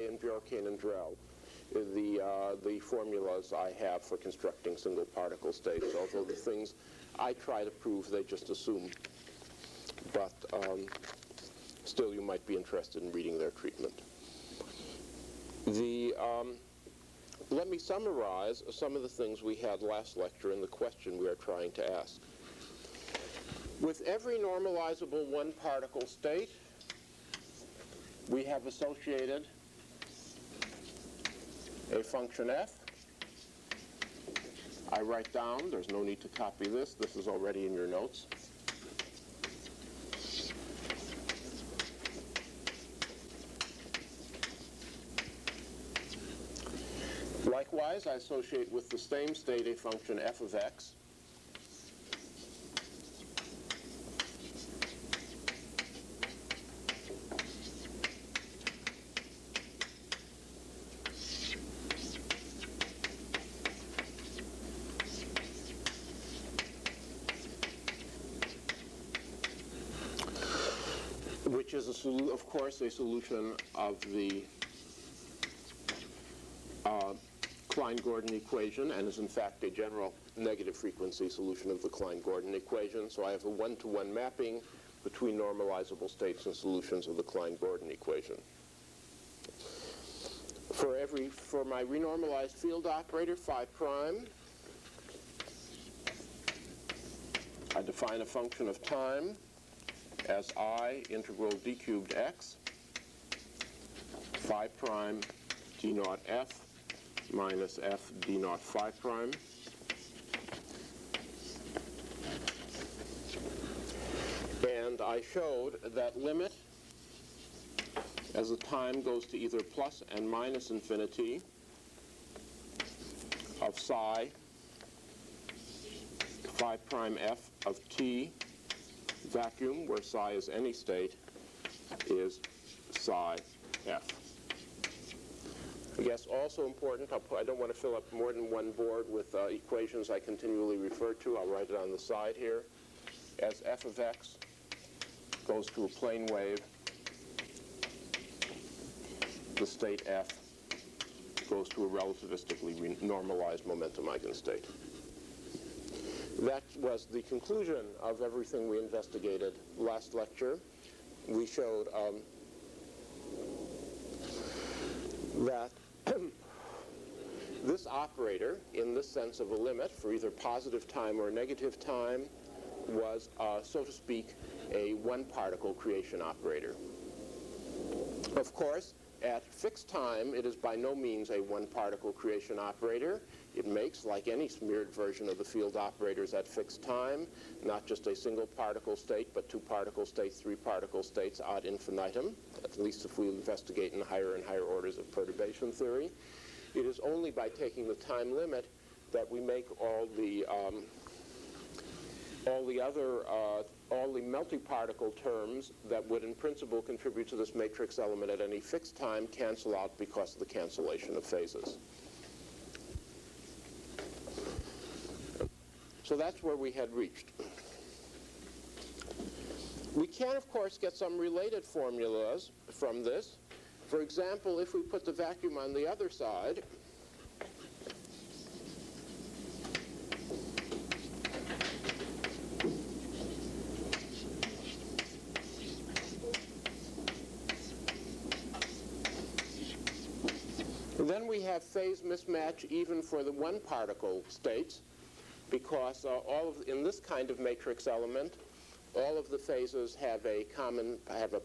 and Bjorken and Drell, the formulas I have for constructing single particle states, although the things I try to prove, they just assume. But still, you might be interested in reading their treatment. Let me summarize some of the things we had last lecture in the question we are trying to ask. With every normalizable one-particle state, we have associated a function f. I write down, there's no need to copy this is already in your notes. Likewise, I associate with the same state a function f of x. Which is, of course, a solution of the Klein-Gordon equation, and is in fact a general negative frequency solution of the Klein-Gordon equation. So I have a one-to-one mapping between normalizable states and solutions of the Klein-Gordon equation. For my renormalized field operator, phi prime, I define a function of time as I integral d cubed x, phi prime d naught f minus f d naught phi prime. And I showed that limit as the time goes to either plus and minus infinity of psi phi prime f of t vacuum, where psi is any state, is psi f. I guess also important, I don't want to fill up more than one board with equations I continually refer to. I'll write it on the side here. As f of x goes to a plane wave, the state f goes to a relativistically normalized momentum eigenstate. That was the conclusion of everything we investigated last lecture. We showed that this operator, in the sense of a limit for either positive time or negative time, was, so to speak, a one-particle creation operator. Of course, at fixed time, it is by no means a one-particle creation operator. It makes, like any smeared version of the field operators at fixed time, not just a single particle state, but two particle states, three particle states ad infinitum, at least if we investigate in higher and higher orders of perturbation theory. It is only by taking the time limit that we make all the multi-particle terms that would in principle contribute to this matrix element at any fixed time cancel out because of the cancellation of phases. So that's where we had reached. We can, of course, get some related formulas from this. For example, if we put the vacuum on the other side, then we have phase mismatch even for the one-particle states, because in this kind of matrix element, all of the phases have a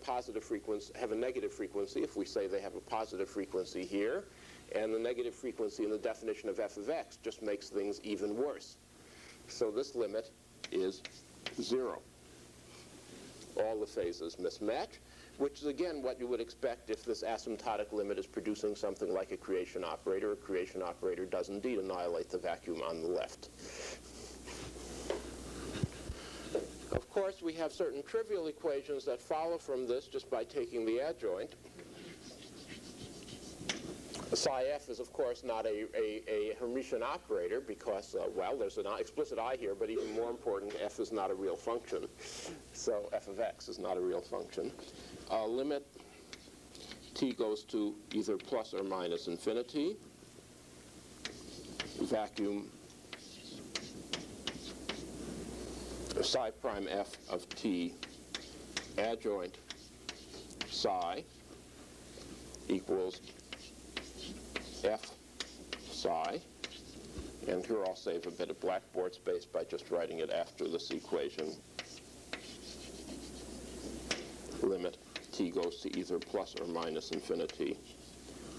positive frequency, have a negative frequency, if we say they have a positive frequency here, and the negative frequency in the definition of f of x just makes things even worse. So this limit is 0. All the phases mismatch, which is again what you would expect if this asymptotic limit is producing something like a creation operator. A creation operator does indeed annihilate the vacuum on the left. Of course, we have certain trivial equations that follow from this just by taking the adjoint. Psi f is, of course, not a Hermitian operator because, well, there's an explicit I here, but even more important, f is not a real function. So f of x is not a real function. Limit t goes to either plus or minus infinity, vacuum psi prime f of t adjoint psi equals f psi. And here I'll save a bit of blackboard space by just writing it after this equation. Limit t goes to either plus or minus infinity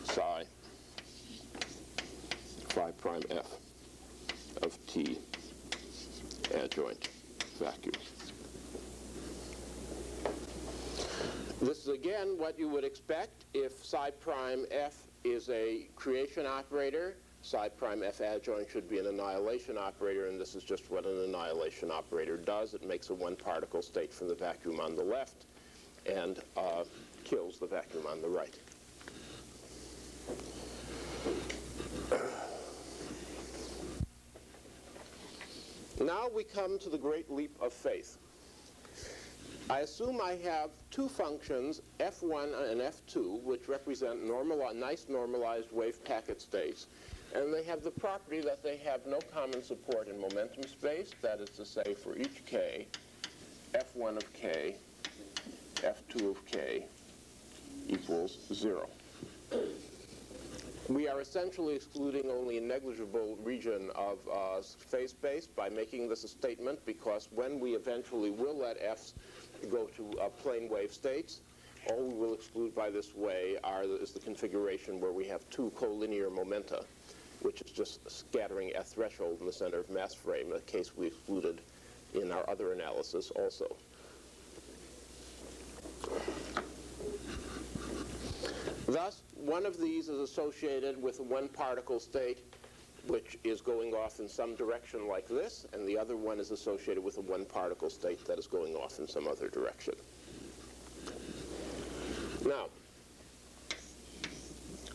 psi phi prime f of t adjoint vacuum. This is again what you would expect if psi prime f is a creation operator. Psi prime f adjoint should be an annihilation operator, and this is just what an annihilation operator does. It makes a one-particle state from the vacuum on the left and kills the vacuum on the right. Now we come to the great leap of faith. I assume I have two functions, f1 and f2, which represent nice normalized wave packet states. And they have the property that they have no common support in momentum space. That is to say, for each k, f1 of k, f2 of k equals 0. We are essentially excluding only a negligible region of phase space by making this a statement, because when we eventually will let f's go to plane wave states, all we will exclude by this way is the configuration where we have two collinear momenta, which is just scattering at threshold in the center of mass frame, a case we excluded in our other analysis also. Thus, one of these is associated with a one-particle state which is going off in some direction like this, and the other one is associated with a one-particle state that is going off in some other direction. Now,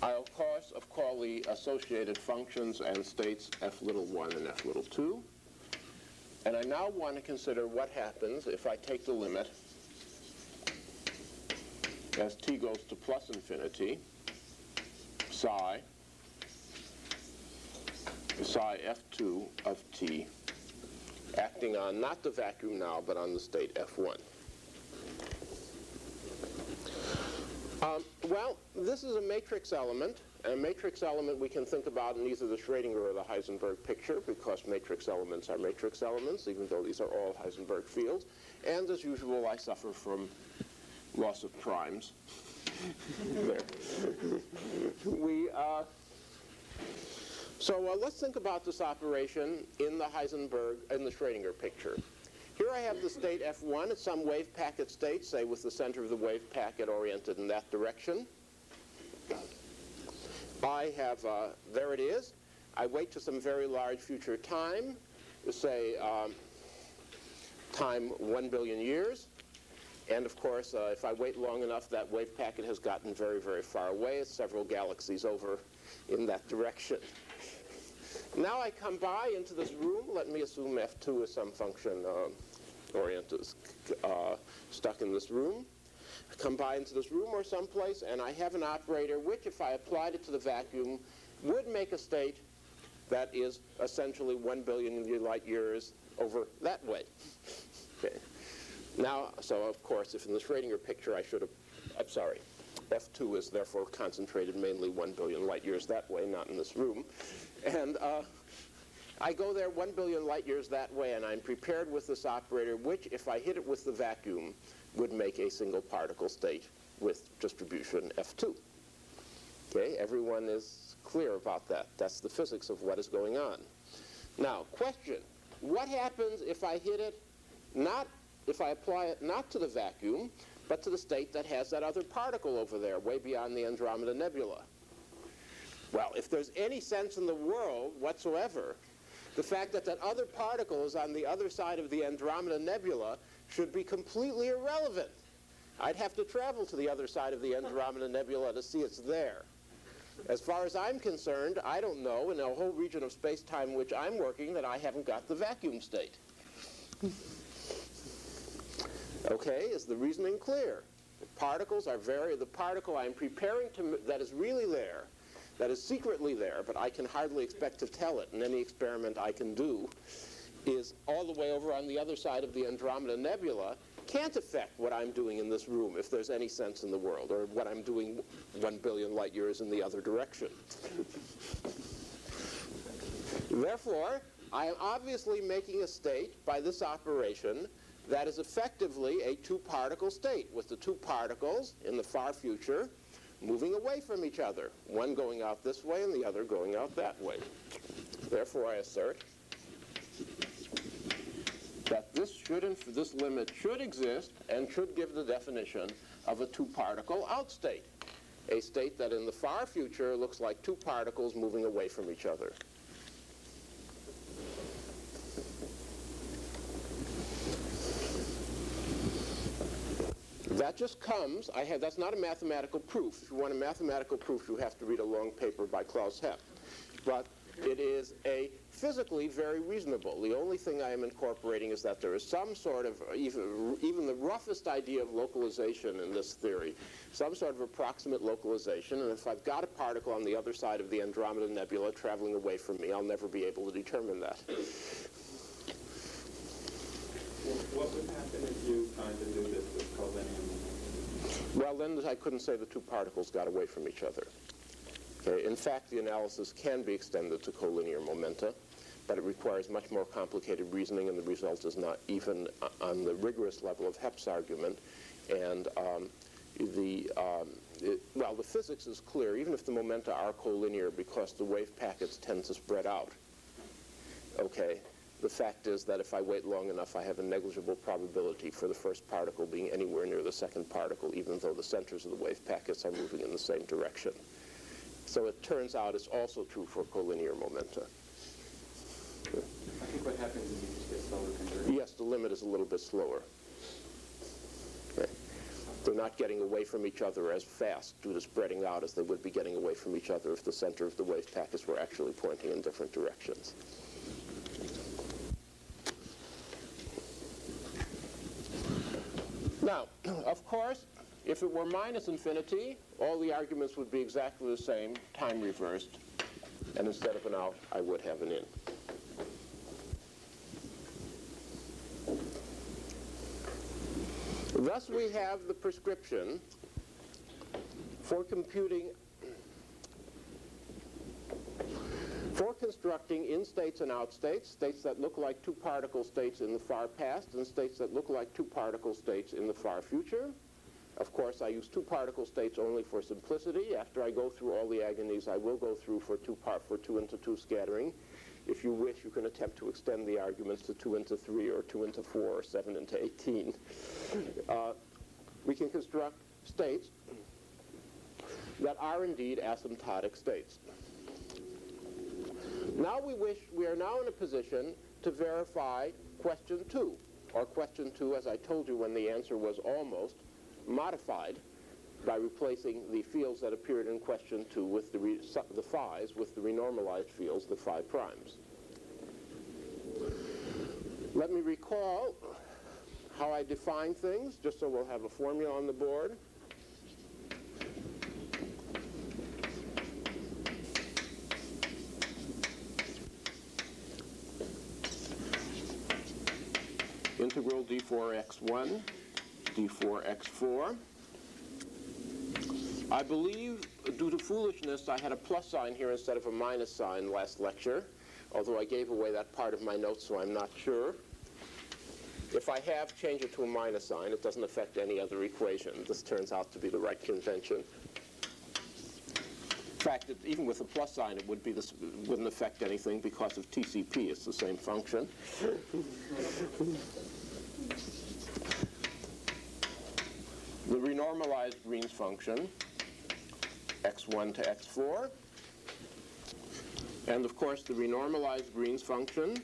I'll of course call the associated functions and states f1 and f2. And I now want to consider what happens if I take the limit as t goes to plus infinity, psi f2 of t, acting on not the vacuum now, but on the state f1. Well, this is a matrix element. A matrix element we can think about in either the Schrödinger or the Heisenberg picture, because matrix elements are matrix elements, even though these are all Heisenberg fields. And as usual, I suffer from loss of primes. There. So let's think about this operation in the Schrödinger picture. Here I have the state f1 at some wave packet state, say with the center of the wave packet oriented in that direction. I have, there it is. I wait to some very large future time, say time 1 billion years. And of course, if I wait long enough, that wave packet has gotten very, very far away. It's several galaxies over in that direction. Now I come by into this room. Let me assume f2 is some function oriented, stuck in this room. I come by into this room or someplace, and I have an operator which, if I applied it to the vacuum, would make a state that is essentially 1 billion light years over that way. Okay. Now, so of course, if in the Schrödinger picture I should have, I'm sorry, f2 is therefore concentrated mainly 1 billion light years that way, not in this room. And I go there 1 billion light years that way, and I'm prepared with this operator, which, if I hit it with the vacuum, would make a single particle state with distribution f2. Okay, everyone is clear about that. That's the physics of what is going on. Now, question, what happens if I hit it if I apply it not to the vacuum, but to the state that has that other particle over there, way beyond the Andromeda Nebula? Well, if there's any sense in the world whatsoever, the fact that that other particle is on the other side of the Andromeda Nebula should be completely irrelevant. I'd have to travel to the other side of the Andromeda Nebula to see it's there. As far as I'm concerned, I don't know in a whole region of space-time in which I'm working that I haven't got the vacuum state. Okay, is the reasoning clear? Particles are the particle I'm preparing that is really there, that is secretly there, but I can hardly expect to tell it in any experiment I can do, is all the way over on the other side of the Andromeda Nebula, can't affect what I'm doing in this room, if there's any sense in the world, or what I'm doing 1 billion light years in the other direction. Therefore, I am obviously making a state by this operation that is effectively a two-particle state, with the two particles in the far future moving away from each other, one going out this way and the other going out that way. Therefore, I assert that this limit should exist and should give the definition of a two-particle out state, a state that in the far future looks like two particles moving away from each other. That just comes, that's not a mathematical proof. If you want a mathematical proof, you have to read a long paper by Klaus Hepp. But it is a physically very reasonable. The only thing I am incorporating is that there is some sort of, even the roughest idea of localization in this theory, some sort of approximate localization, and if I've got a particle on the other side of the Andromeda Nebula traveling away from me, I'll never be able to determine that. What would happen if you tried to do this with collinear momentum? Well, then I couldn't say the two particles got away from each other. Okay. In fact, the analysis can be extended to collinear momenta, but it requires much more complicated reasoning, and the result is not even on the rigorous level of Hepp's argument. And the physics is clear, even if the momenta are collinear, because the wave packets tend to spread out. Okay. The fact is that if I wait long enough, I have a negligible probability for the first particle being anywhere near the second particle, even though the centers of the wave packets are moving in the same direction. So it turns out it's also true for collinear momenta. I think what happens is you just get slower conversion. Yes, the limit is a little bit slower. Okay. They're not getting away from each other as fast due to spreading out as they would be getting away from each other if the center of the wave packets were actually pointing in different directions. Now, of course, if it were minus infinity, all the arguments would be exactly the same, time reversed, and instead of an out, I would have an in. Thus, we have the prescription for constructing in-states and out-states, states that look like two-particle states in the far past and states that look like two-particle states in the far future. Of course, I use two-particle states only for simplicity. After I go through all the agonies, I will go through for 2 into 2 scattering. If you wish, you can attempt to extend the arguments to 2 into 3 or 2 into 4 or 7 into 18. We can construct states that are indeed asymptotic states. Now we are now in a position to verify question 2, or question 2, as I told you when the answer was almost, modified by replacing the fields that appeared in question 2 with the phi's with the renormalized fields, the phi primes. Let me recall how I define things, just so we'll have a formula on the board. Integral d4x1, d4x4. I believe, due to foolishness, I had a plus sign here instead of a minus sign last lecture, although I gave away that part of my notes, so I'm not sure. If I have, change it to a minus sign. It doesn't affect any other equation. This turns out to be the right convention. In fact, even with a plus sign, it wouldn't affect anything because of TCP. It's the same function. The renormalized Green's function, x1 to x4. And of course, the renormalized Green's function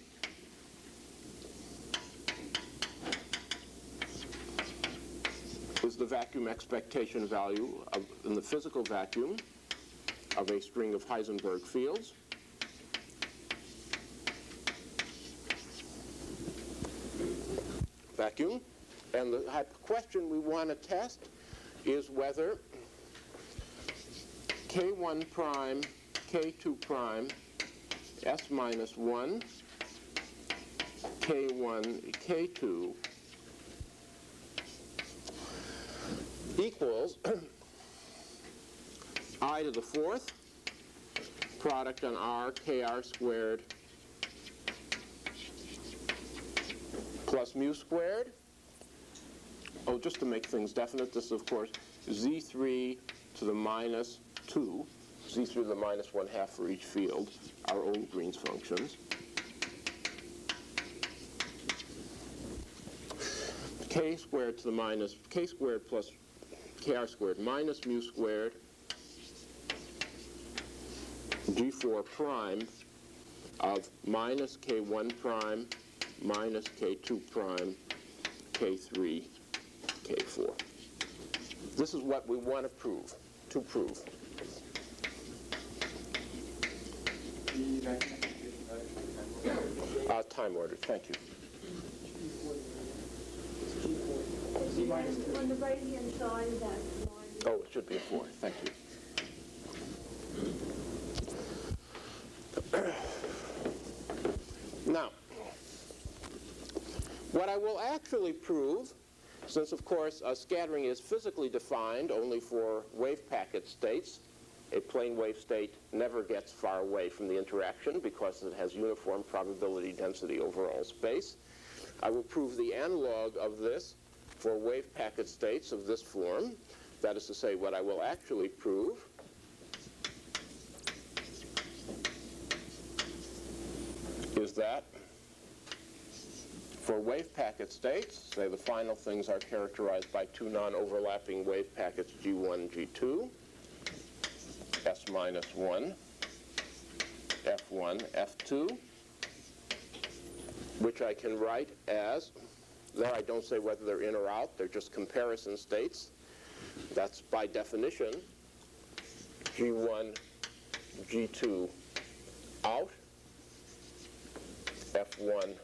is the vacuum expectation value in the physical vacuum of a string of Heisenberg fields. Vacuum. And the question we want to test is whether K1 prime, K2 prime, S minus 1, K1, K2 equals I to the fourth, product on R, KR squared plus mu squared. Oh, just to make things definite, this is, of course, Z3 to the minus 2, Z3 to the minus 1/2 for each field, our own Green's functions. K squared to the minus, K squared plus KR squared minus mu squared, G4 prime of minus K1 prime minus K2 prime, K3, K4. This is what we want to prove. Time order, thank you. On the right-hand side of that line. Oh, it should be a 4, thank you. Now, what I will actually prove, since of course scattering is physically defined only for wave packet states, a plane wave state never gets far away from the interaction because it has uniform probability density over all space. I will prove the analog of this for wave packet states of this form. That is to say, what I will actually prove is that for wave packet states, say the final things are characterized by two non-overlapping wave packets G1, G2, S minus 1, F1, F2, which I can write as, there I don't say whether they're in or out, they're just comparison states. That's by definition G1, G2 out, F1,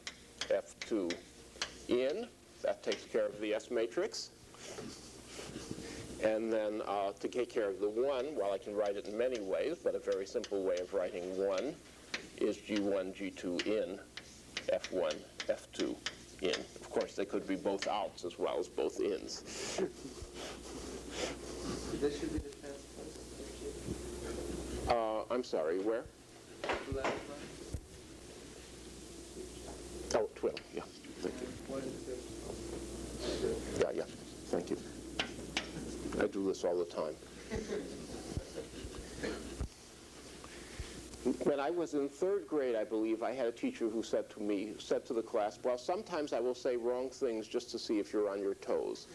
F2 in. That takes care of the S matrix. And then to take care of the 1, well, I can write it in many ways, but a very simple way of writing 1 is G1, G2 in, F1, F2 in. Of course, they could be both outs as well as both ins. This should be the transpose. I'm sorry, where? The last one. Oh, 12, yeah, thank you. What is this? Yeah, thank you. I do this all the time. When I was in 3rd grade, I believe, I had a teacher who said to the class, well, sometimes I will say wrong things just to see if you're on your toes.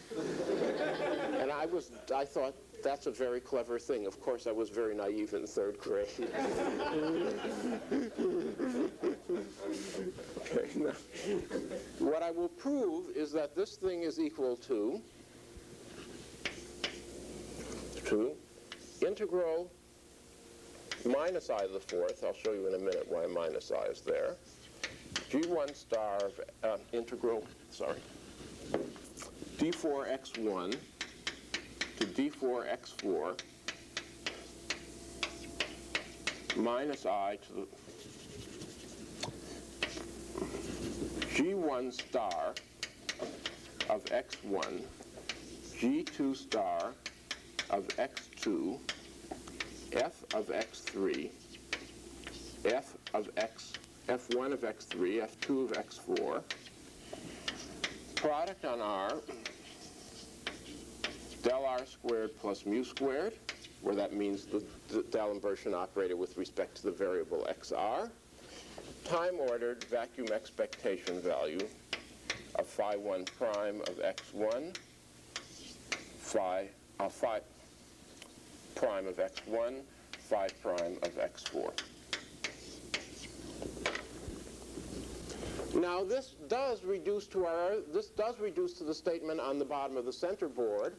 And I thought, that's a very clever thing. Of course, I was very naive in 3rd grade. Okay, now, what I will prove is that this thing is equal to integral minus I to the fourth. I'll show you in a minute why minus I is there. G1 star of integral, d4x1 to d4x4 minus I to the G1 star of x1, G2 star of x2, f of x3, f1 of x3, f2 of x4, product on R, del R squared plus mu squared, where that means the del inversion operator with respect to the variable xr, time-ordered vacuum expectation value of phi 1 prime of x1, phi prime of x1, phi prime of x4. Now this does reduce to the statement on the bottom of the center board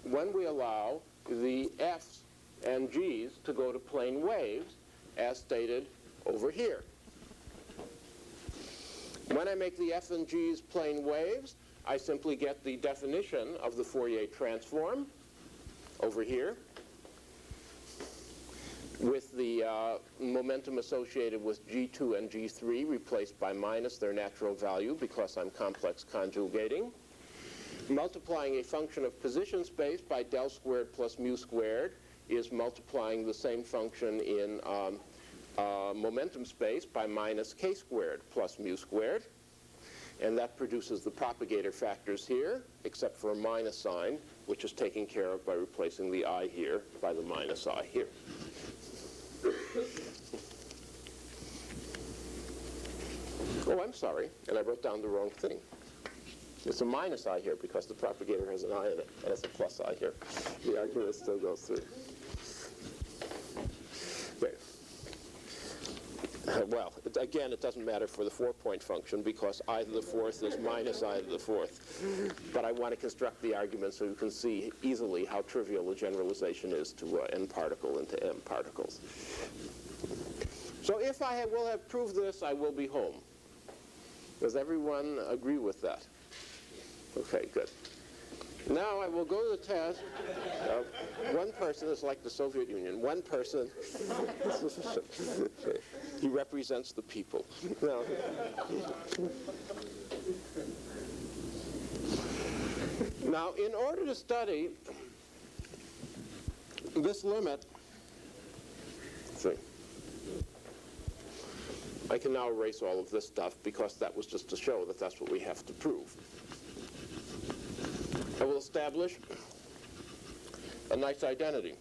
when we allow the f's and g's to go to plane waves as stated over here. When I make the f and g's plane waves, I simply get the definition of the Fourier transform, over here, with the momentum associated with G2 and G3 replaced by minus their natural value because I'm complex conjugating. Multiplying a function of position space by del squared plus mu squared is multiplying the same function in momentum space by minus k squared plus mu squared. And that produces the propagator factors here, except for a minus sign, which is taken care of by replacing the I here by the minus I here. Oh, I'm sorry, and I wrote down the wrong thing. It's a minus I here because the propagator has an I in it, and it's a plus I here. The argument still goes through. Okay. Well, again, it doesn't matter for the 4-point function because I to the fourth is minus I to the fourth. But I want to construct the argument so you can see easily how trivial the generalization is to n particle into m particles. So if I will have proved this, I will be home. Does everyone agree with that? Okay, good. Now I will go to the task of one person is like the Soviet Union. One person, he represents the people. Now, now, in order to study this limit, see, I can now erase all of this stuff because that was just to show that that's what we have to prove. I will establish a nice identity.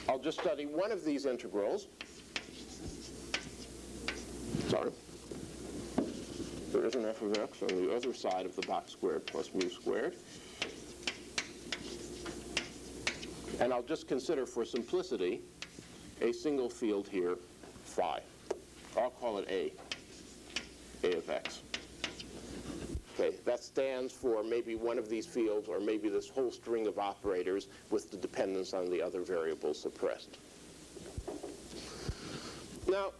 I'll just study one of these integrals. Sorry. There is an f of x on the other side of the box squared plus mu squared. And I'll just consider for simplicity a single field here, phi. I'll call it A of x. Okay, that stands for maybe one of these fields or maybe this whole string of operators with the dependence on the other variables suppressed. Now,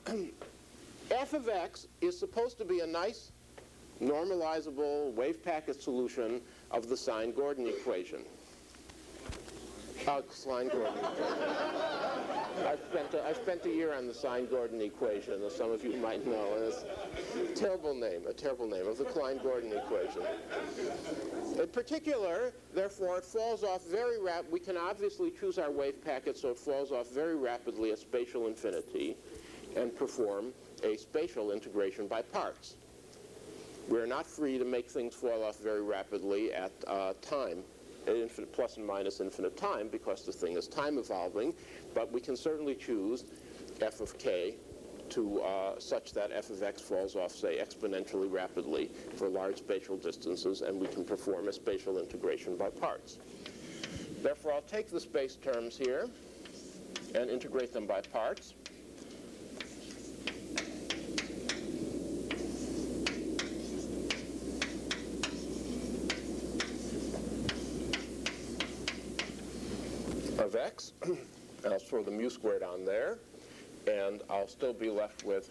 f of x is supposed to be a nice normalizable wave packet solution of the sine-Gordon equation. Sine-Gordon equation. I've spent a year on the sine-Gordon equation, as some of you might know. And it's a terrible name of the Klein-Gordon equation. In particular, therefore, it falls off very rapidly. We can obviously choose our wave packet so it falls off very rapidly at spatial infinity and perform a spatial integration by parts. We're not free to make things fall off very rapidly at time, at infinite plus and minus infinite time, because the thing is time evolving, but we can certainly choose f of k to such that f of x falls off, say, exponentially rapidly for large spatial distances, and we can perform a spatial integration by parts. Therefore, I'll take the space terms here and integrate them by parts. Of x, and I'll throw the mu squared on there, and I'll still be left with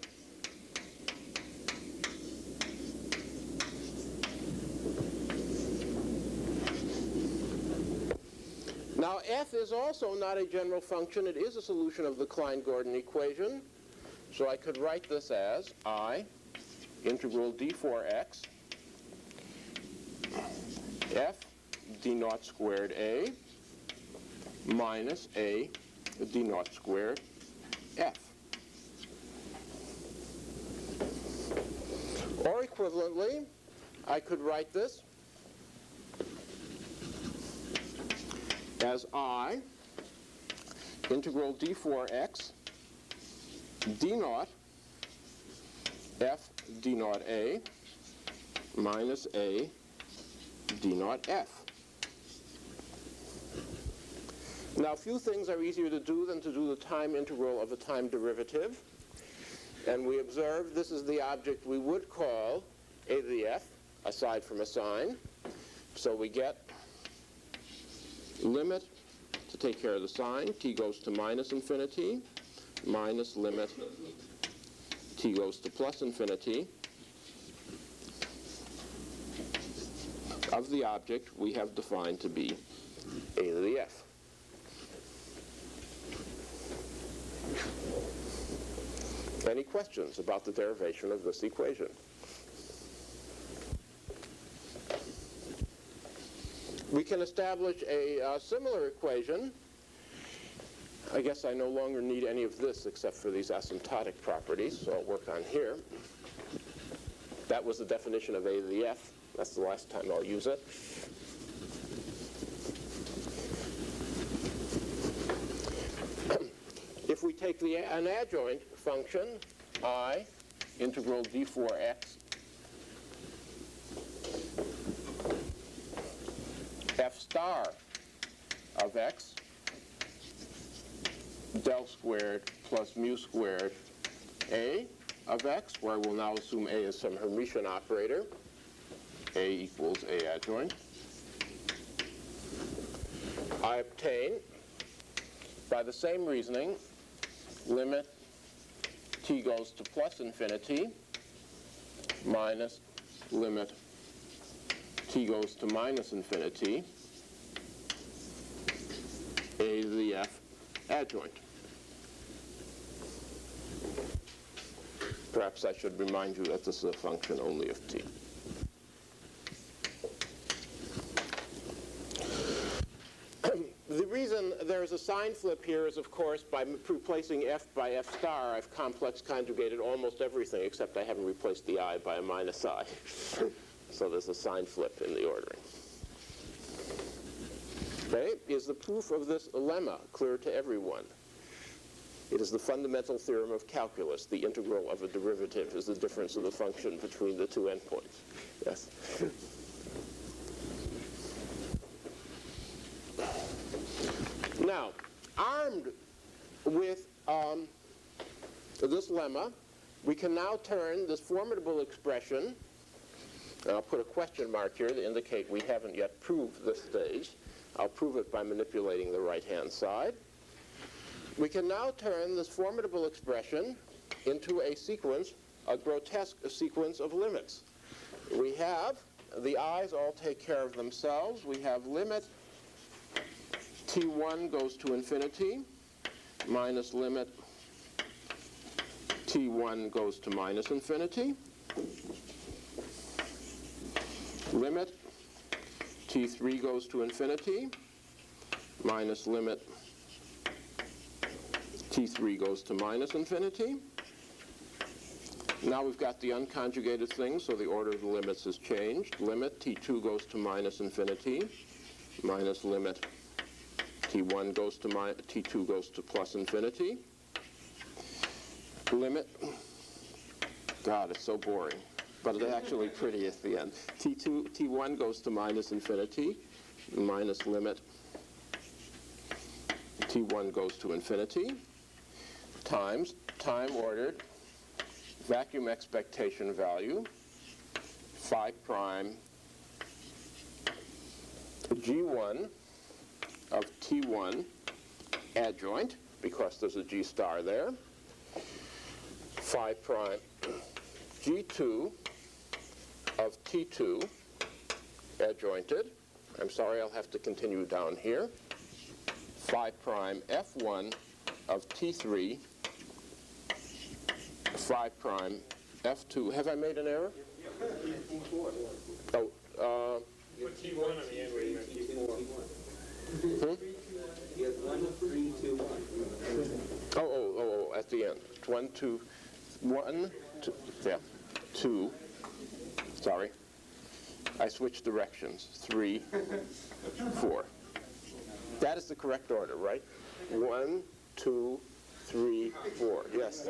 now f is also not a general function. It is a solution of the Klein-Gordon equation, so I could write this as I integral d4x f d naught squared a minus a d naught squared f. Or equivalently, I could write this as I integral d4x d naught f d naught a minus a d naught f. Now, few things are easier to do than to do the time integral of a time derivative. And we observe this is the object we would call a to the f, aside from a sine. So we get limit to take care of the sine. T goes to minus infinity, minus limit t goes to plus infinity of the object we have defined to be a to the f. Any questions about the derivation of this equation? We can establish a similar equation. I guess I no longer need any of this except for these asymptotic properties, so I'll work on here. That was the definition of a to the f. That's the last time I'll use it. If we take an adjoint function, I, integral d4x, f star of x, del squared plus mu squared a of x, where I will now assume a is some Hermitian operator, a equals a adjoint, I obtain, by the same reasoning, limit t goes to plus infinity minus limit t goes to minus infinity a to the f adjoint. Perhaps I should remind you that this is a function only of t. The reason there's a sign flip here is, of course, by replacing f by f star, I've complex conjugated almost everything, except I haven't replaced the I by a minus I. So there's a sign flip in the ordering. Okay, is the proof of this lemma clear to everyone? It is the fundamental theorem of calculus. The integral of a derivative is the difference of the function between the two endpoints. Yes? Now, armed with this lemma, we can now turn this formidable expression, and I'll put a question mark here to indicate we haven't yet proved this stage. I'll prove it by manipulating the right-hand side. We can now turn this formidable expression into a sequence, a grotesque sequence of limits. We have, the i's all take care of themselves. We have limit t1 goes to infinity minus limit t1 goes to minus infinity. Limit t3 goes to infinity minus limit t3 goes to minus infinity. Now we've got the unconjugated thing, so the order of the limits has changed. Limit t2 goes to minus infinity minus limit t1 goes to t2 goes to plus infinity. Limit, God, it's so boring, but it's actually pretty at the end. T1 goes to minus infinity minus limit t1 goes to infinity times time-ordered vacuum expectation value phi prime g1 of t1 adjoint, because there's a g star there, phi prime g2 of t2 adjointed. I'm sorry, I'll have to continue down here. Phi prime f1 of t3, phi prime f2. Have I made an error? Oh, Put T1 on the end where you meant T4. You have 1, 3, 2, 1. oh, at the end. 1, 2, 1, 2, yeah, 2. Sorry. I switched directions. 3, 4. That is the correct order, right? 1, 2, 3, 4. Yes.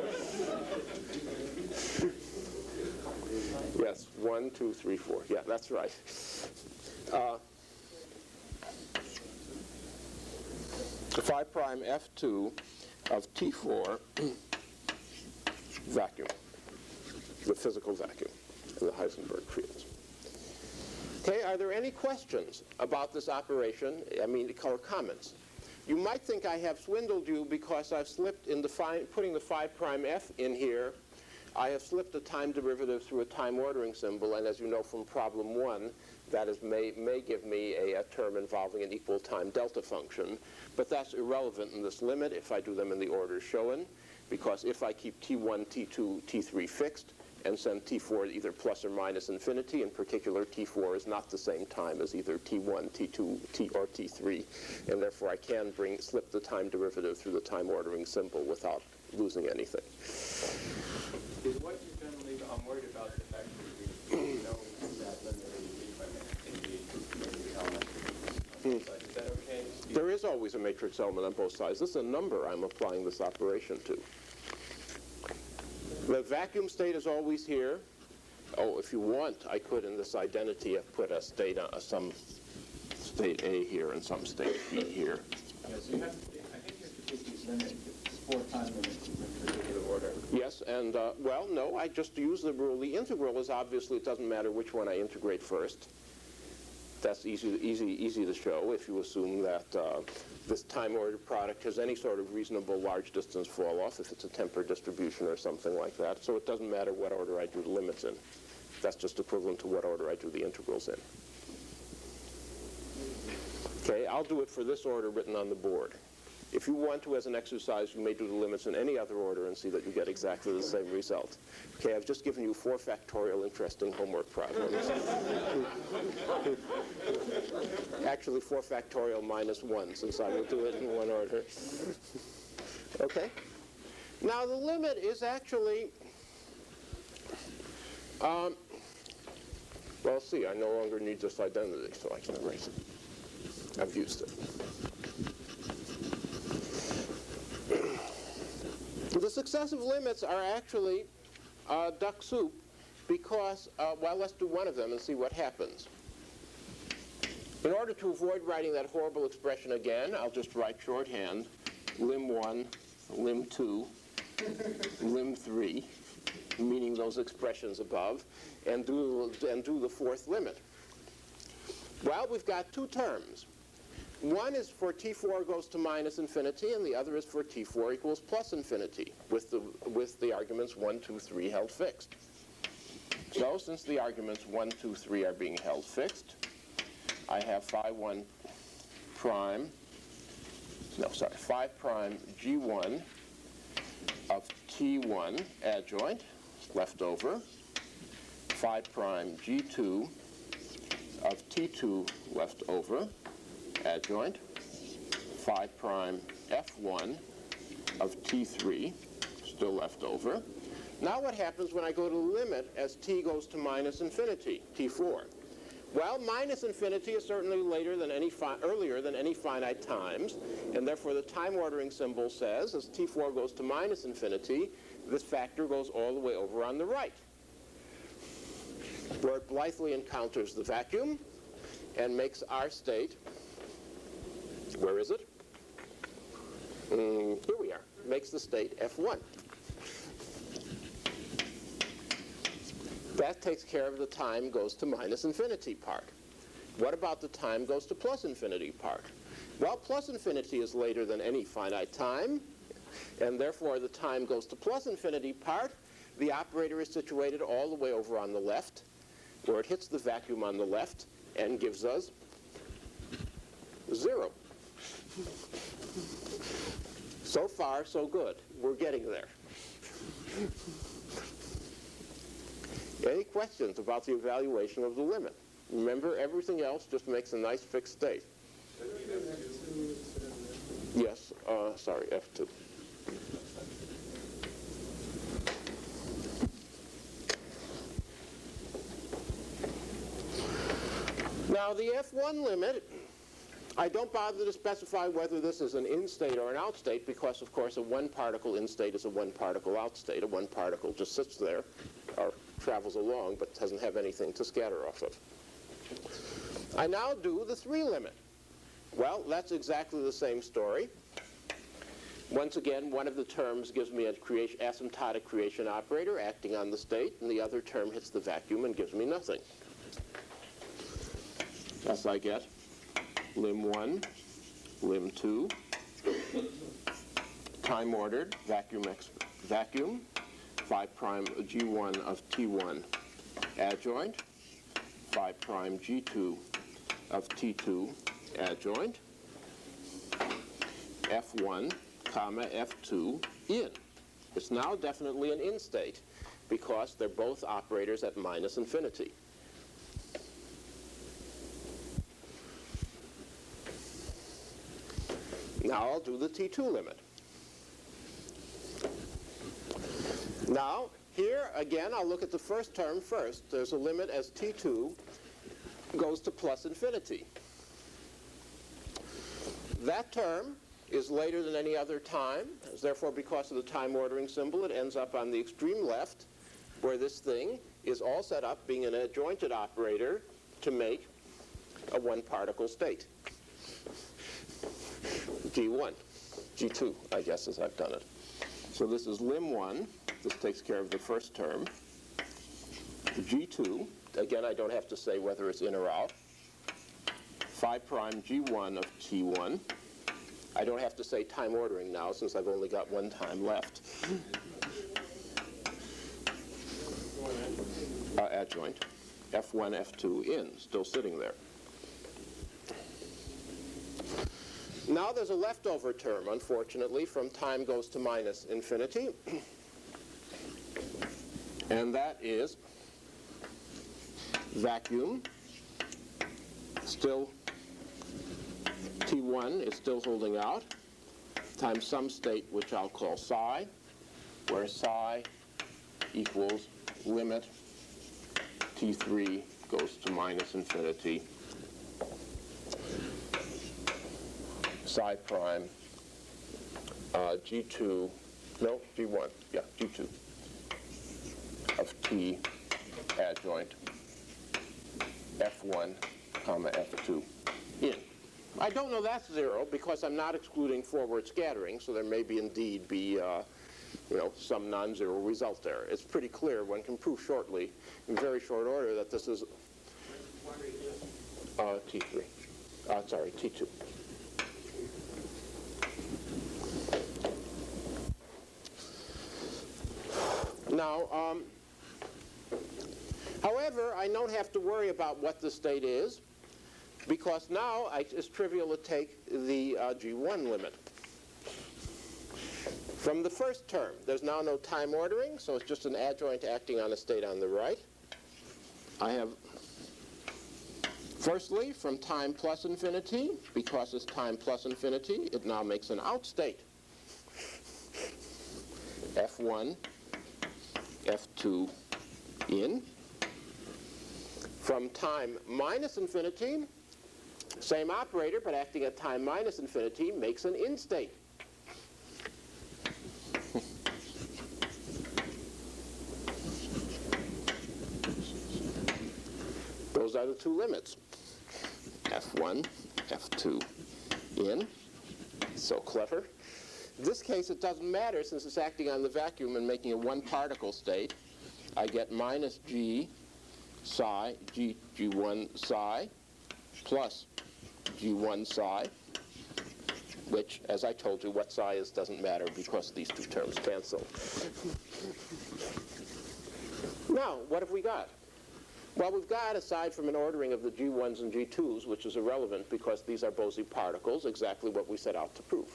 Yes, 1, 2, 3, 4. Yeah, that's right. Phi prime F2 of T4 vacuum, the physical vacuum in the Heisenberg fields. Okay, are there any questions about this operation? I mean, or comments? You might think I have swindled you because I've slipped in putting the phi prime F in here. I have slipped a time derivative through a time ordering symbol, and as you know from problem 1, that may give me a term involving an equal time delta function, but that's irrelevant in this limit if I do them in the order shown, because if I keep T1, T2, T3 fixed, and send T4 either plus or minus infinity, in particular T4 is not the same time as either T1, T2, or T3, and therefore I can slip the time derivative through the time ordering symbol without losing anything. Is what you've generally, I'm worried about the fact that we know that limit in the element. Is that okay? There is always a matrix element on both sides. This is a number I'm applying this operation to. The vacuum state is always here. Oh, if you want, I could in this identity have put a state, some state A here and some state B here. Yes, you have to, I think you have to take these limits, 4 time limits in particular order. Yes, and well, no, I just use the rule. The integral is obviously, it doesn't matter which one I integrate first. That's easy to show if you assume that this time-ordered product has any sort of reasonable large distance fall-off, if it's a tempered distribution or something like that. So it doesn't matter what order I do the limits in. That's just equivalent to what order I do the integrals in. Okay, I'll do it for this order written on the board. If you want to, as an exercise, you may do the limits in any other order and see that you get exactly the same result. Okay, I've just given you 4 factorial interesting homework problems. Actually, 4 factorial minus 1, since I will do it in one order. Okay? Now, the limit is actually, well, see, I no longer need this identity, so I can erase it. I've used it. The successive limits are actually duck soup because, well, let's do one of them and see what happens. In order to avoid writing that horrible expression again, I'll just write shorthand, lim 1, lim 2, lim 3, meaning those expressions above, and do the 4th limit. Well, we've got 2 terms. One is for T4 goes to minus infinity, and the other is for T4 equals plus infinity, with the arguments 1, 2, 3 held fixed. So since the arguments 1, 2, 3 are being held fixed, I have phi 1 prime, no, sorry, phi prime G1 of T1 adjoint left over, phi prime G2 of T2 left over, adjoint, phi prime F1 of T3 still left over. Now what happens when I go to the limit as t goes to minus infinity, T4? Well, minus infinity is certainly earlier than any finite times, and therefore the time ordering symbol says as T4 goes to minus infinity, this factor goes all the way over on the right, where it blithely encounters the vacuum and makes our state, where is it? Here we are, makes the state F1. That takes care of the time goes to minus infinity part. What about the time goes to plus infinity part? Well, plus infinity is later than any finite time, and therefore the time goes to plus infinity part. The operator is situated all the way over on the left, where it hits the vacuum on the left and gives us 0. So far, so good. We're getting there. Any questions about the evaluation of the limit? Remember, everything else just makes a nice fixed state. Yes, sorry, F2. Now, the F1 limit, I don't bother to specify whether this is an in-state or an out-state because, of course, a one-particle in-state is a one-particle out-state. A one-particle just sits there or travels along but doesn't have anything to scatter off of. I now do the 3 limit. Well, that's exactly the same story. Once again, one of the terms gives me an asymptotic creation operator acting on the state, and the other term hits the vacuum and gives me nothing. Thus I get lim 1, lim 2, time ordered, vacuum, phi prime G1 of T1 adjoint, phi prime G2 of T2 adjoint, F1 comma F2 in. It's now definitely an in state because they're both operators at minus infinity. Now I'll do the T2 limit. Now, here again, I'll look at the first term first. There's a limit as T2 goes to plus infinity. That term is later than any other time. Therefore, because of the time ordering symbol, it ends up on the extreme left, where this thing is all set up being an adjointed operator to make a one-particle state. G1, G2, I guess, as I've done it. So this is lim1. This takes care of the first term. G2, again, I don't have to say whether it's in or out. Phi prime G1 of T1. I don't have to say time ordering now, since I've only got one time left. Adjoint. F1, F2 in, still sitting there. Now there's a leftover term, unfortunately, from time goes to minus infinity. And that is vacuum. Still, T1 is still holding out, times some state which I'll call psi, where psi equals limit T3 goes to minus infinity, psi prime G2, no, G1, yeah, G2 of T adjoint F1 comma F2 in. I don't know that's 0 because I'm not excluding forward scattering, so there may be indeed be some non-zero result there. It's pretty clear, one can prove shortly, in very short order, that this is T3. Sorry, T2. Now, however, I don't have to worry about what the state is, because now it's trivial to take the G1 limit. From the first term, there's now no time ordering, so it's just an adjoint acting on a state on the right. I have, firstly, from time plus infinity, because it's time plus infinity, it now makes an out state. F1, F2 in. From time minus infinity, same operator, but acting at time minus infinity, makes an in state. Those are the two limits. F1, F2 in. So clever. In this case, it doesn't matter since it's acting on the vacuum and making a one-particle state. I get minus G psi, G1 psi, plus G1 psi, which, as I told you, what psi is doesn't matter because these two terms cancel. Now, what have we got? Well, we've got, aside from an ordering of the G1s and G2s, which is irrelevant because these are Bose particles, exactly what we set out to prove.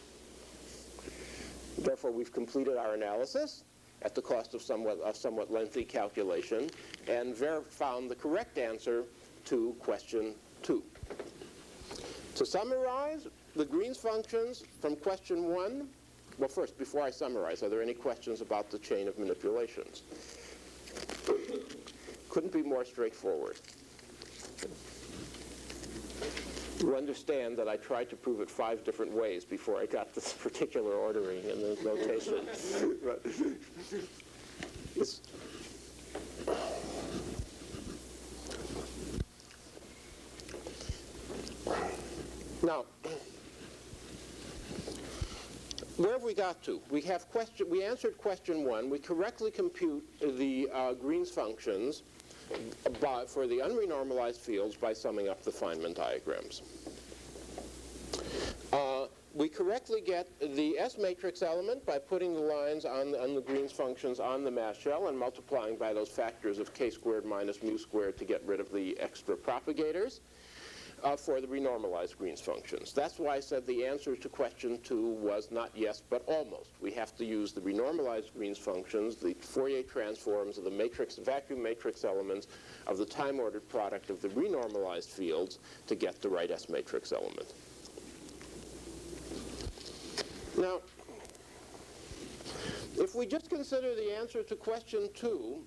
Therefore, we've completed our analysis at the cost of somewhat lengthy calculation and found the correct answer to question 2. To summarize, the Green's functions from question 1, well, first, before I summarize, are there any questions about the chain of manipulations? Couldn't be more straightforward. You understand that I tried to prove it 5 different ways before I got this particular ordering and the notation. Now, where have we got to? We answered question 1. We correctly compute the Green's functions for the unrenormalized fields by summing up the Feynman diagrams. we correctly get the S matrix element by putting the lines on the Green's functions on the mass shell and multiplying by those factors of k squared minus mu squared to get rid of the extra propagators for the renormalized Green's functions. That's why I said the answer to question 2 was not yes, but almost. We have to use the renormalized Green's functions, the Fourier transforms of the matrix, vacuum matrix elements of the time-ordered product of the renormalized fields to get the right S matrix element. Now, if we just consider the answer to question 2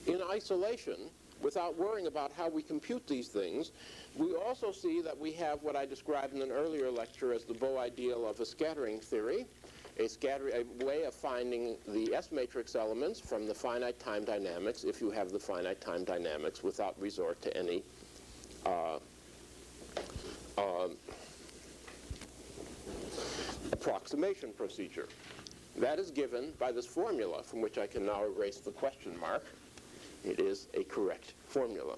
in isolation, without worrying about how we compute these things, we also see that we have what I described in an earlier lecture as the Bow ideal of a scattering theory, a way of finding the S matrix elements from the finite time dynamics if you have the finite time dynamics without resort to any approximation procedure. That is given by this formula, from which I can now erase the question mark. It is a correct formula.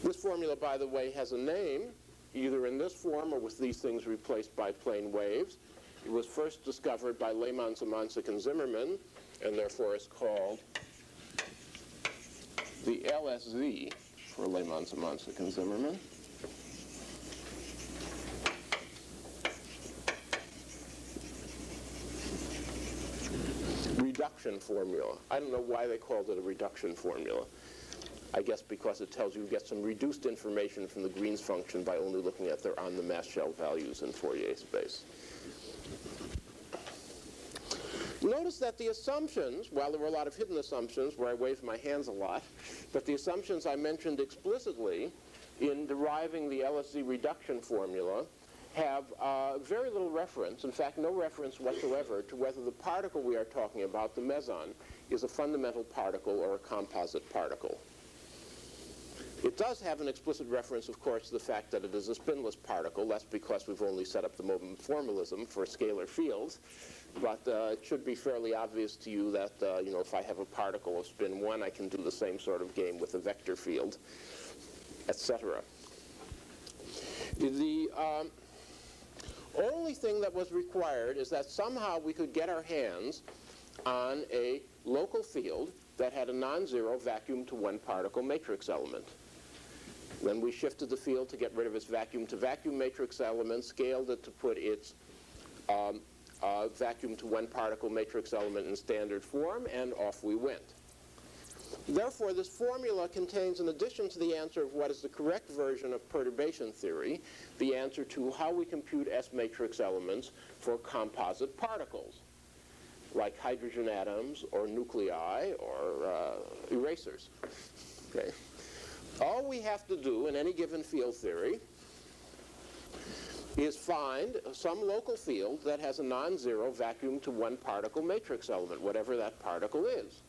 This formula, by the way, has a name, either in this form or with these things replaced by plane waves. It was first discovered by Lehmann, Zemansek, and Zimmerman, and therefore is called the LSZ for Lehmann, Zemansek, and Zimmerman. Reduction formula. I don't know why they called it a reduction formula. I guess because it tells you get some reduced information from the Green's function by only looking at their on-the-mass shell values in Fourier space. Notice that the assumptions, while there were a lot of hidden assumptions where I waved my hands a lot, but the assumptions I mentioned explicitly in deriving the LSZ reduction formula have very little reference, in fact no reference whatsoever, to whether the particle we are talking about, the meson, is a fundamental particle or a composite particle. It does have an explicit reference, of course, to the fact that it is a spinless particle. That's because we've only set up the moment formalism for scalar fields. But it should be fairly obvious to you that, if I have a particle of spin 1, I can do the same sort of game with a vector field, etc. The only thing that was required is that somehow we could get our hands on a local field that had a non-zero vacuum to one particle matrix element. Then we shifted the field to get rid of its vacuum to vacuum matrix element, scaled it to put its vacuum to one particle matrix element in standard form, and off we went. Therefore, this formula contains, in addition to the answer of what is the correct version of perturbation theory, the answer to how we compute S matrix elements for composite particles, like hydrogen atoms or nuclei or erasers. Okay. All we have to do in any given field theory is find some local field that has a non-zero vacuum to one particle matrix element, whatever that particle is.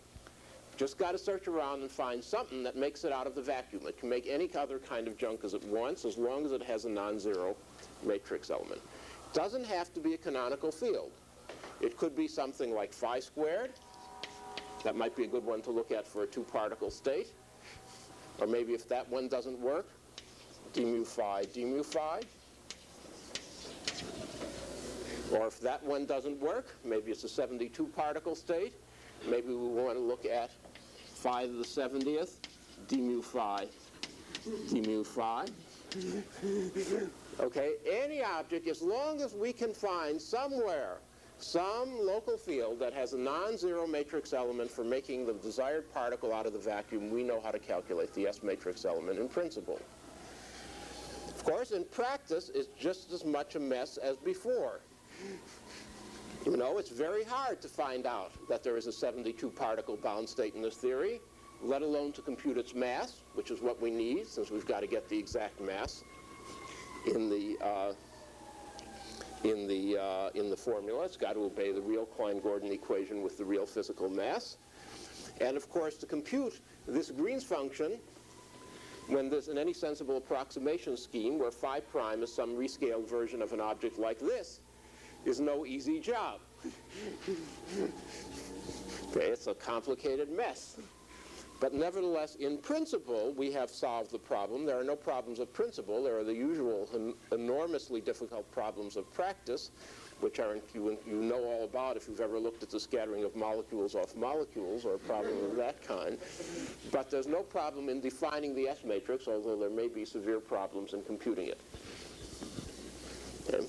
Just got to search around and find something that makes it out of the vacuum. It can make any other kind of junk as it wants, as long as it has a non-zero matrix element. It doesn't have to be a canonical field. It could be something like phi squared. That might be a good one to look at for a two-particle state. Or maybe if that one doesn't work, d mu phi, d mu phi. Or if that one doesn't work, maybe it's a 72-particle state. Maybe we want to look at phi to the 70th, d mu phi, d mu phi. Okay, any object, as long as we can find somewhere some local field that has a non-zero matrix element for making the desired particle out of the vacuum, we know how to calculate the S matrix element in principle. Of course, in practice, it's just as much a mess as before. You know, it's very hard to find out that there is a 72-particle bound state in this theory, let alone to compute its mass, which is what we need, since we've got to get the exact mass in the formula. It's got to obey the real Klein-Gordon equation with the real physical mass. And of course, to compute this Green's function, when there's in any sensible approximation scheme where phi prime is some rescaled version of an object like this, is no easy job. Okay, it's a complicated mess. But nevertheless, in principle, we have solved the problem. There are no problems of principle. There are the usual enormously difficult problems of practice, which are you know all about if you've ever looked at the scattering of molecules off molecules or a problem of that kind. But there's no problem in defining the S matrix, although there may be severe problems in computing it. Okay.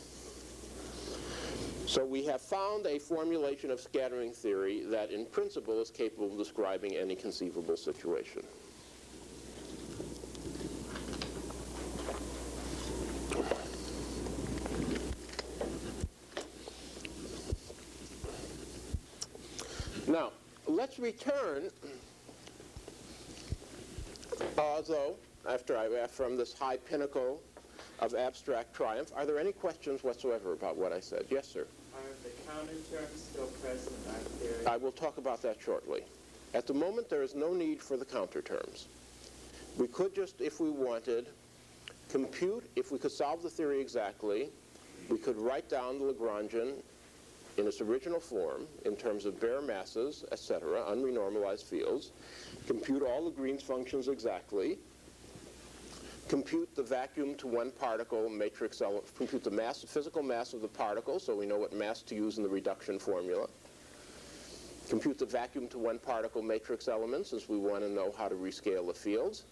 So we have found a formulation of scattering theory that in principle is capable of describing any conceivable situation. Now, let's return, though, from this high pinnacle of abstract triumph. Are there any questions whatsoever about what I said? Yes, sir. Are the counter terms still present in our theory? I will talk about that shortly. At the moment, there is no need for the counter terms. We could just, if we wanted, compute, if we could solve the theory exactly, we could write down the Lagrangian in its original form in terms of bare masses, etc., unrenormalized fields, compute all the Green's functions exactly, compute the vacuum to one particle matrix, compute the mass, physical mass of the particle, so we know what mass to use in the reduction formula, compute the vacuum to one particle matrix element, since we want to know how to rescale the fields,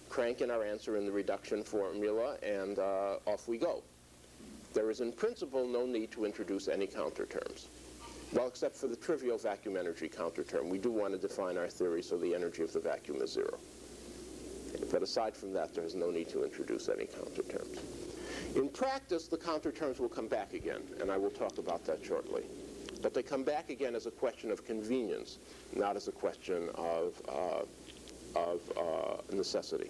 crank in our answer in the reduction formula, and off we go. There is in principle no need to introduce any counter terms. Well, except for the trivial vacuum energy counter term. We do want to define our theory so the energy of the vacuum is zero. But aside from that, there is no need to introduce any counter terms. In practice, the counter terms will come back again, and I will talk about that shortly. But they come back again as a question of convenience, not as a question of necessity.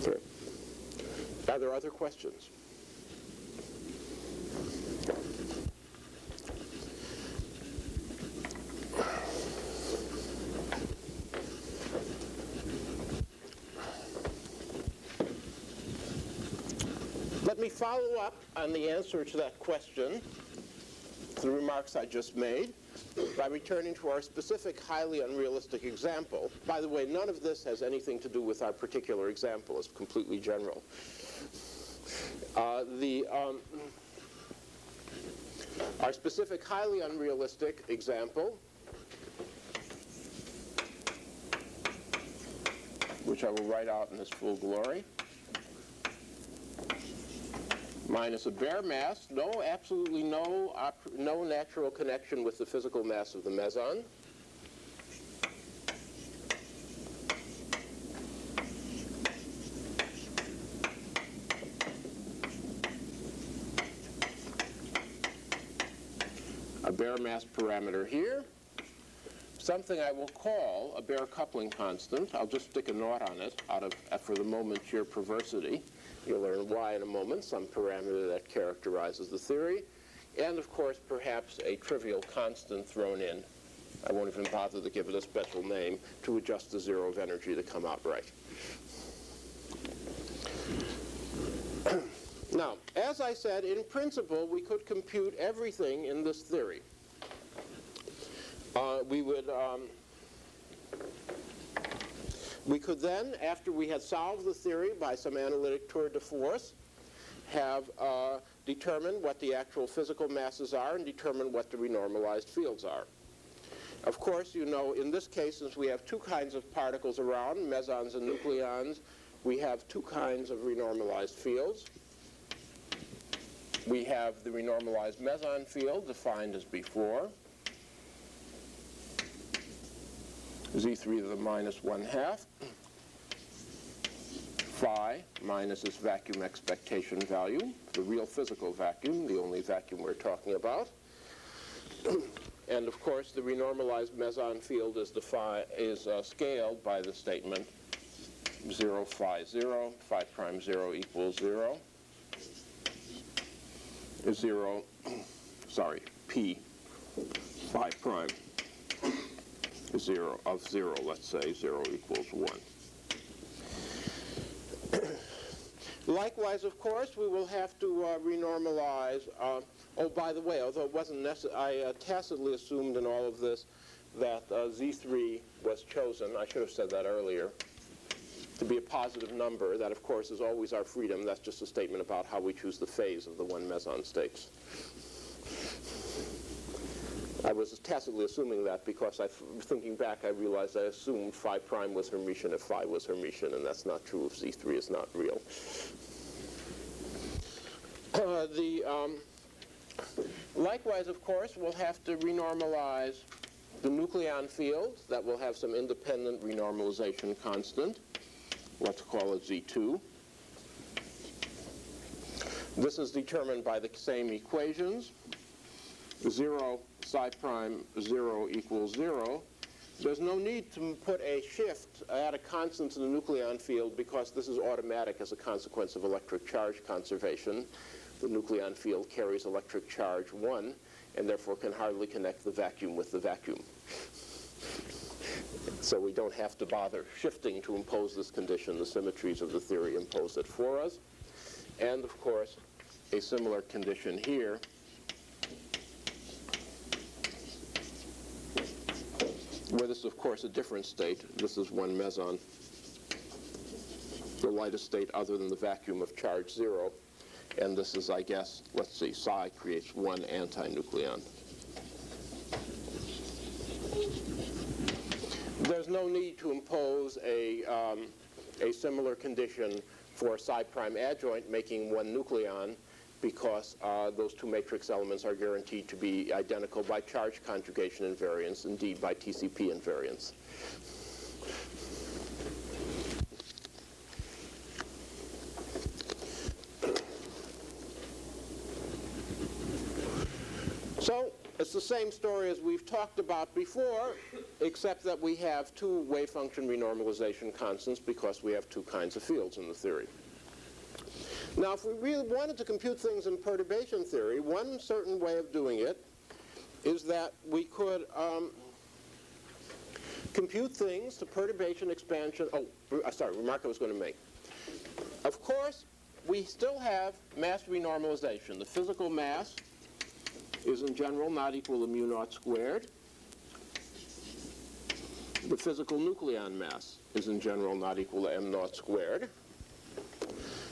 Okay. Are there other questions? Let me follow up on the answer to that question, the remarks I just made, by returning to our specific highly unrealistic example. By the way, none of this has anything to do with our particular example. It's completely general. Our specific highly unrealistic example, which I will write out in its full glory, minus a bare mass, absolutely no natural connection with the physical mass of the meson. A bare mass parameter here, something I will call a bare coupling constant. I'll just stick a naught on it for the moment, sheer perversity. You'll learn why in a moment, some parameter that characterizes the theory. And of course, perhaps a trivial constant thrown in. I won't even bother to give it a special name to adjust the zero of energy to come out right. Now, as I said, in principle, we could compute everything in this theory. We could then, after we had solved the theory by some analytic tour de force, have determined what the actual physical masses are and determine what the renormalized fields are. Of course, you know, in this case, since we have two kinds of particles around, mesons and nucleons, we have two kinds of renormalized fields. We have the renormalized meson field defined as before, Z3 to the minus 1/2, phi minus its vacuum expectation value, the real physical vacuum, the only vacuum we're talking about. And of course, the renormalized meson field is scaled by the statement 0, phi 0, phi prime 0 equals 0. P phi prime 0 of 0, let's say 0 equals 1. Likewise, of course, we will have to renormalize, oh, by the way, although it wasn't necessary, I tacitly assumed in all of this that Z3 was chosen, I should have said that earlier, to be a positive number. That, of course, is always our freedom. That's just a statement about how we choose the phase of the one meson states. I was tacitly assuming that because thinking back, I realized I assumed phi prime was Hermitian if phi was Hermitian, and that's not true if Z3 is not real. Likewise, of course, we'll have to renormalize the nucleon fields. That will have some independent renormalization constant. Let's call it Z2. This is determined by the same equations. 0 psi prime 0 equals 0. There's no need to put a shift, add a constant to the nucleon field, because this is automatic as a consequence of electric charge conservation. The nucleon field carries electric charge 1, and therefore can hardly connect the vacuum with the vacuum. So we don't have to bother shifting to impose this condition. The symmetries of the theory impose it for us. And, of course, a similar condition here. Where this is, of course, a different state. This is one meson, the lightest state other than the vacuum of charge 0. And this is, I guess, let's see, psi creates one antinucleon. There's no need to impose a similar condition for psi prime adjoint making one nucleon, because those two matrix elements are guaranteed to be identical by charge conjugation invariance, indeed by TCP invariance. So it's the same story as we've talked about before, except that we have two wave function renormalization constants because we have two kinds of fields in the theory. Now, if we really wanted to compute things in perturbation theory, one certain way of doing it is that we could compute things to perturbation expansion. Remark I was going to make. Of course, we still have mass renormalization. The physical mass is in general not equal to mu naught squared. The physical nucleon mass is in general not equal to m naught squared.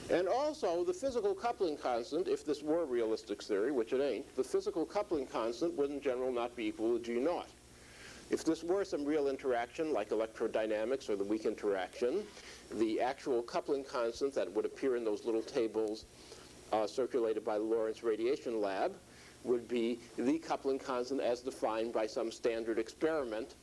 And also, the physical coupling constant, if this were realistic theory, which it ain't, the physical coupling constant would in general not be equal to G naught. If this were some real interaction, like electrodynamics or the weak interaction, the actual coupling constant that would appear in those little tables circulated by the Lawrence Radiation Lab would be the coupling constant as defined by some standard experiment,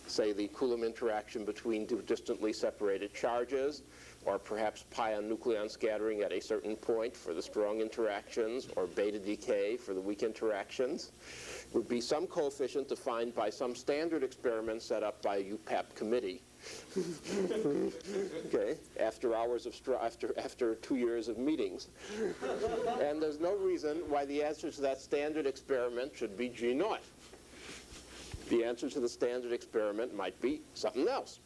say the Coulomb interaction between distantly separated charges, or perhaps pion-nucleon scattering at a certain point for the strong interactions, or beta decay for the weak interactions, would be some coefficient defined by some standard experiment set up by a UPAP committee. Okay, after hours of after 2 years of meetings. And there's no reason why the answer to that standard experiment should be G naught. The answer to the standard experiment might be something else.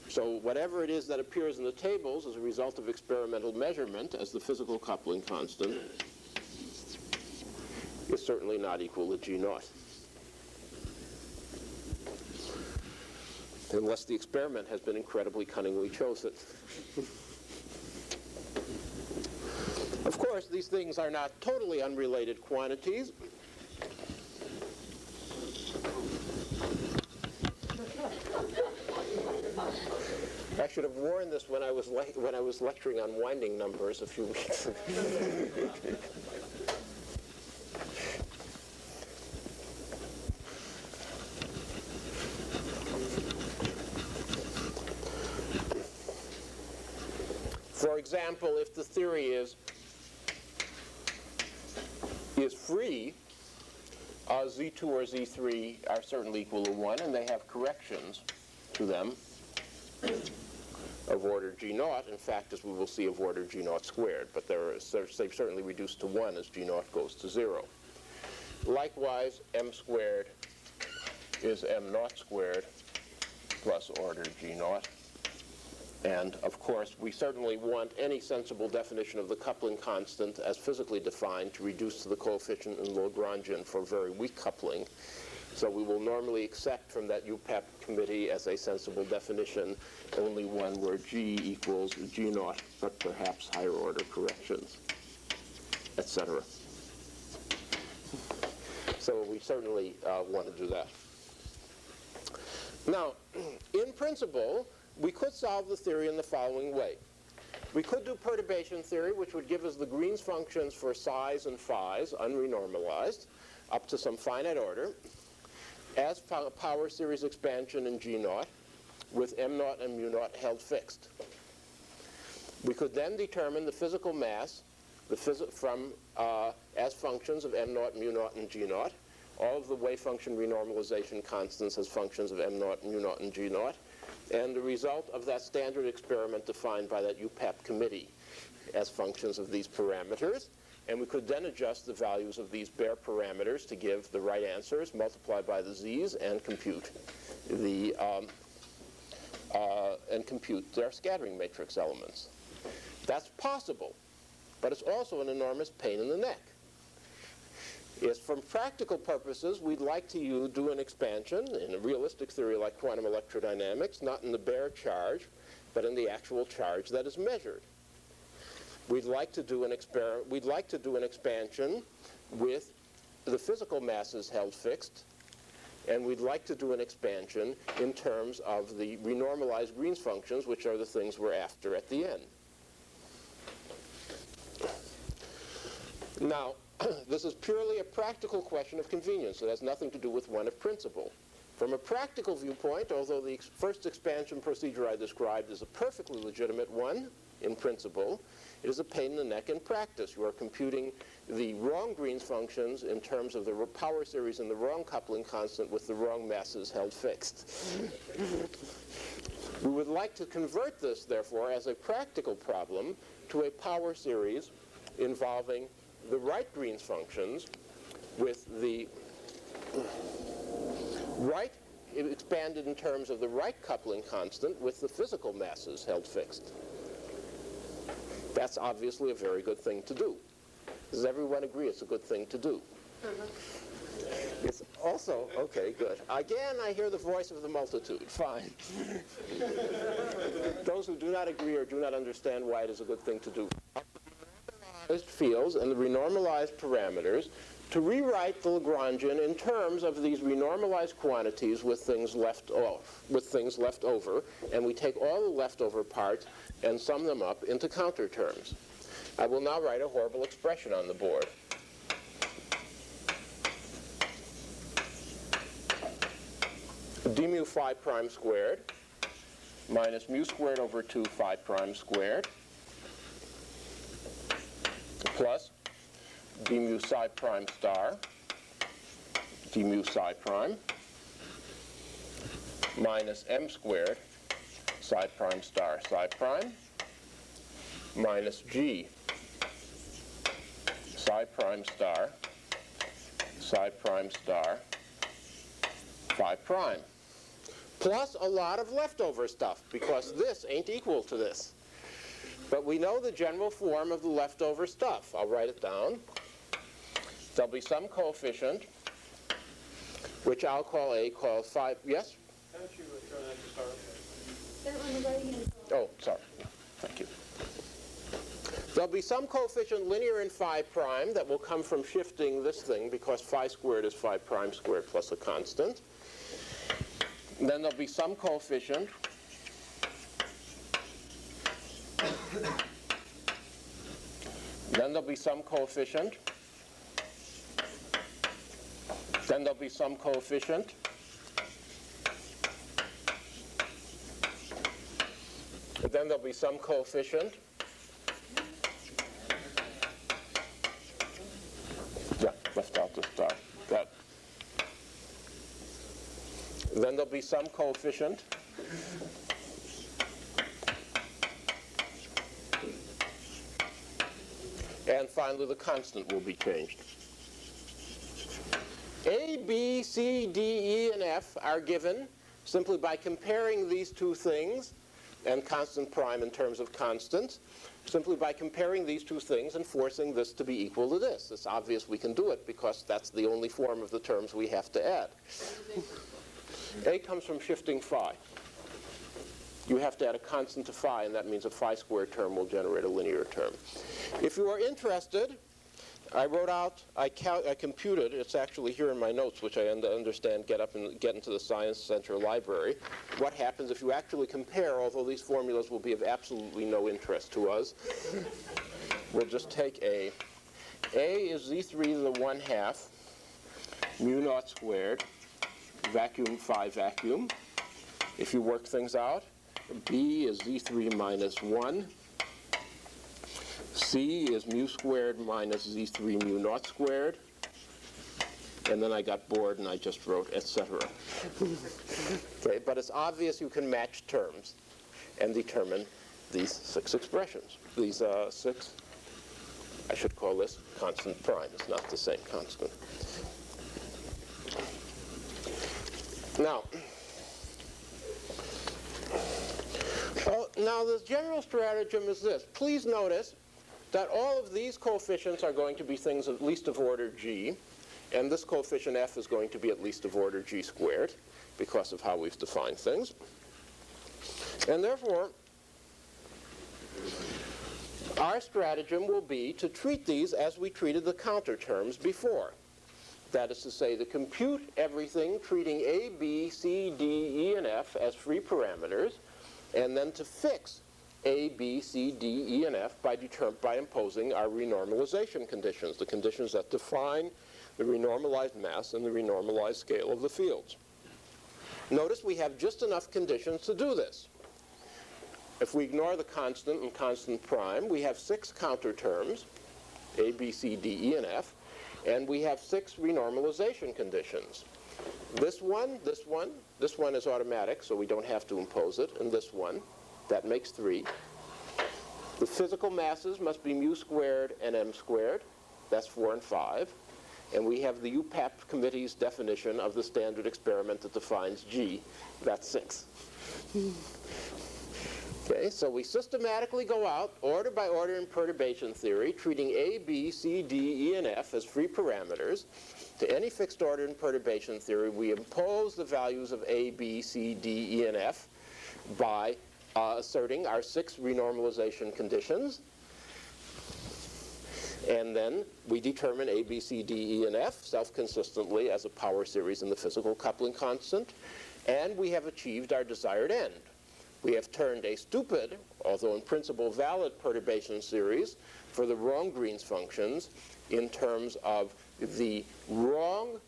So whatever it is that appears in the tables as a result of experimental measurement as the physical coupling constant is certainly not equal to G naught. Unless the experiment has been incredibly cunningly chosen. Of course, these things are not totally unrelated quantities. I should have worn this when I was lecturing on winding numbers a few weeks ago. For example, if the theory is free, Z2 or Z3 are certainly equal to 1, and they have corrections to them of order G naught. In fact, as we will see, of order G naught squared. But they've certainly reduced to 1 as G naught goes to 0. Likewise, m squared is m naught squared plus order G naught. And, of course, we certainly want any sensible definition of the coupling constant as physically defined to reduce to the coefficient in Lagrangian for very weak coupling. So we will normally accept from that UPEP committee as a sensible definition only one where G equals G naught, but perhaps higher order corrections, etc. So we certainly want to do that. Now, in principle, we could solve the theory in the following way. We could do perturbation theory, which would give us the Green's functions for psi's and phi's, unrenormalized, up to some finite order, as power series expansion in G naught, with M naught and mu naught held fixed. We could then determine the physical mass from as functions of M naught, mu naught, and G naught, all of the wave function renormalization constants as functions of M naught, mu naught, and G naught, and the result of that standard experiment defined by that UPEP committee as functions of these parameters. And we could then adjust the values of these bare parameters to give the right answers, multiply by the z's, and compute their scattering matrix elements. That's possible, but it's also an enormous pain in the neck. Is from practical purposes, we'd like to do an expansion in a realistic theory like quantum electrodynamics, not in the bare charge, but in the actual charge that is measured. We'd like to do an expansion with the physical masses held fixed, and we'd like to do an expansion in terms of the renormalized Green's functions, which are the things we're after at the end. Now, this is purely a practical question of convenience. It has nothing to do with one of principle. From a practical viewpoint, although the first expansion procedure I described is a perfectly legitimate one in principle, it is a pain in the neck in practice. You are computing the wrong Green's functions in terms of the power series and the wrong coupling constant with the wrong masses held fixed. We would like to convert this, therefore, as a practical problem to a power series involving the right Green's functions with the right expanded in terms of the right coupling constant with the physical masses held fixed. That's obviously a very good thing to do. Does everyone agree it's a good thing to do? It's also, okay, good. Again, I hear the voice of the multitude. Fine. Those who do not agree or do not understand why it is a good thing to do. Fields and the renormalized parameters to rewrite the Lagrangian in terms of these renormalized quantities with things left over, and we take all the leftover parts and sum them up into counter terms. I will now write a horrible expression on the board. D mu phi prime squared minus mu squared over 2 phi prime squared plus d mu psi prime star, d mu psi prime, minus m squared psi prime star psi prime, minus g psi prime star psi prime star phi prime, plus a lot of leftover stuff, because this ain't equal to this. But we know the general form of the leftover stuff. I'll write it down. There'll be some coefficient, which I'll call A, called phi. Yes? How don't you return that to start? Then on the right-hand side. Oh, sorry. Thank you. There'll be some coefficient linear in phi prime that will come from shifting this thing, because phi squared is phi prime squared plus a constant. And then there'll be some coefficient then there'll be some coefficient. Then there'll be some coefficient. And then there'll be some coefficient. Yeah, left out the star. That. Then there'll be some coefficient. And finally, the constant will be changed. A, B, C, D, E, and F are given simply by comparing these two things and constant prime in terms of constants simply by comparing these two things and forcing this to be equal to this. It's obvious we can do it because that's the only form of the terms we have to add. A comes from shifting phi. You have to add a constant to phi, and that means a phi squared term will generate a linear term. If you are interested, I wrote out, I computed, it's actually here in my notes, which I understand get into the Science Center library, what happens if you actually compare, although these formulas will be of absolutely no interest to us. We'll just take A. A is Z3 to the 1/2 mu naught squared, vacuum phi vacuum. If you work things out, B is Z3 minus 1. C is mu squared minus Z3 mu naught squared. And then I got bored and I just wrote etc. Okay, but it's obvious you can match terms and determine these 6 expressions. These 6, I should call this constant prime. It's not the same constant. Now, the general stratagem is this. Please notice that all of these coefficients are going to be things at least of order g, and this coefficient f is going to be at least of order g squared because of how we've defined things. And therefore, our stratagem will be to treat these as we treated the counter terms before. That is to say, to compute everything, treating a, b, c, d, e, and f as free parameters, and then to fix a, b, c, d, e, and f by imposing our renormalization conditions, the conditions that define the renormalized mass and the renormalized scale of the fields. Notice we have just enough conditions to do this. If we ignore the constant and constant prime, we have 6 counter terms, a, b, c, d, e, and f, and we have 6 renormalization conditions. This one is automatic, so we don't have to impose it, and this one. That makes 3. The physical masses must be mu squared and m squared. That's 4 and 5. And we have the UPAP committee's definition of the standard experiment that defines G. That's 6. Okay, so we systematically go out, order by order in perturbation theory, treating A, B, C, D, E, and F as free parameters. To any fixed order in perturbation theory, we impose the values of A, B, C, D, E, and F by asserting our 6 renormalization conditions. And then we determine A, B, C, D, E, and F self-consistently as a power series in the physical coupling constant. And we have achieved our desired end. We have turned a stupid, although in principle valid, perturbation series for the wrong Green's functions in terms of the wrong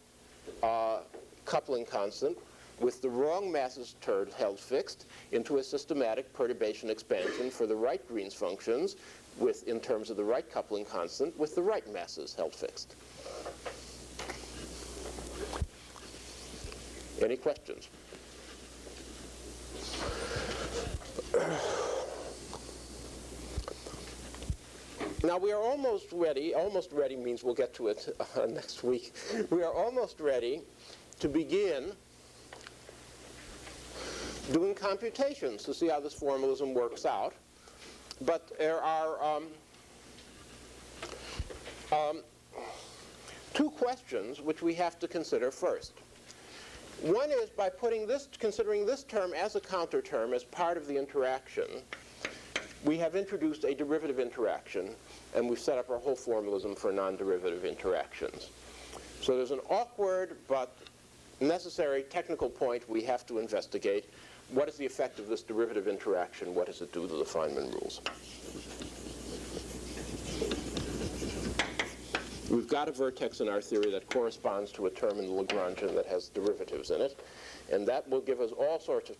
coupling constant with the wrong masses held fixed into a systematic perturbation expansion for the right Green's functions in terms of the right coupling constant with the right masses held fixed. Any questions? Now we are almost ready. Almost ready means we'll get to it next week. We are almost ready to begin doing computations to see how this formalism works out. But there are 2 questions which we have to consider first. One is by considering this term as a counter term as part of the interaction, we have introduced a derivative interaction, and we've set up our whole formalism for non-derivative interactions. So there's an awkward but necessary technical point we have to investigate. What is the effect of this derivative interaction? What does it do to the Feynman rules? We've got a vertex in our theory that corresponds to a term in the Lagrangian that has derivatives in it, and that will give us all sorts of,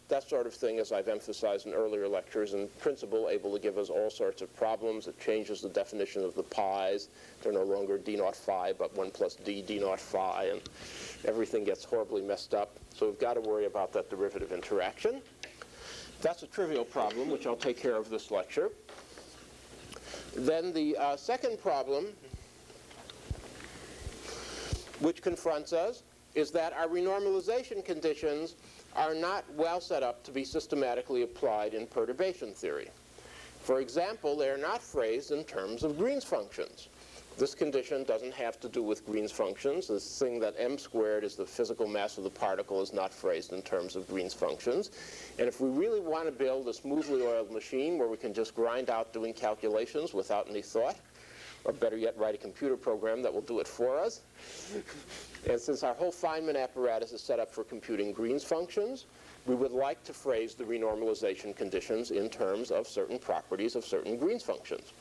that sort of thing, as I've emphasized in earlier lectures, in principle able to give us all sorts of problems. It changes the definition of the pi's. They're no longer d naught phi, but 1 plus d naught phi, and everything gets horribly messed up. So we've got to worry about that derivative interaction. That's a trivial problem, which I'll take care of this lecture. Then the second problem which confronts us is that our renormalization conditions are not well set up to be systematically applied in perturbation theory. For example, they are not phrased in terms of Green's functions. This condition doesn't have to do with Green's functions. This thing that m squared is the physical mass of the particle is not phrased in terms of Green's functions. And if we really want to build a smoothly oiled machine where we can just grind out doing calculations without any thought, or better yet, write a computer program that will do it for us, and since our whole Feynman apparatus is set up for computing Green's functions, we would like to phrase the renormalization conditions in terms of certain properties of certain Green's functions.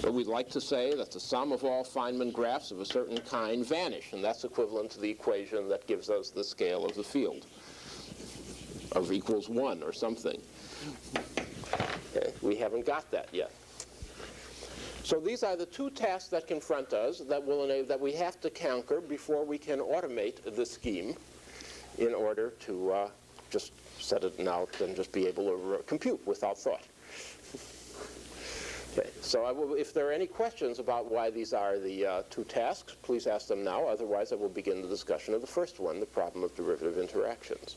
So we'd like to say that the sum of all Feynman graphs of a certain kind vanish, and that's equivalent to the equation that gives us the scale of the field of equals 1 or something. Okay, we haven't got that yet. So these are the two tasks that confront us that we have to conquer before we can automate the scheme in order to just set it out and just be able to compute without thought. Okay, so if there are any questions about why these are the two tasks, please ask them now. Otherwise, I will begin the discussion of the first one, the problem of derivative interactions.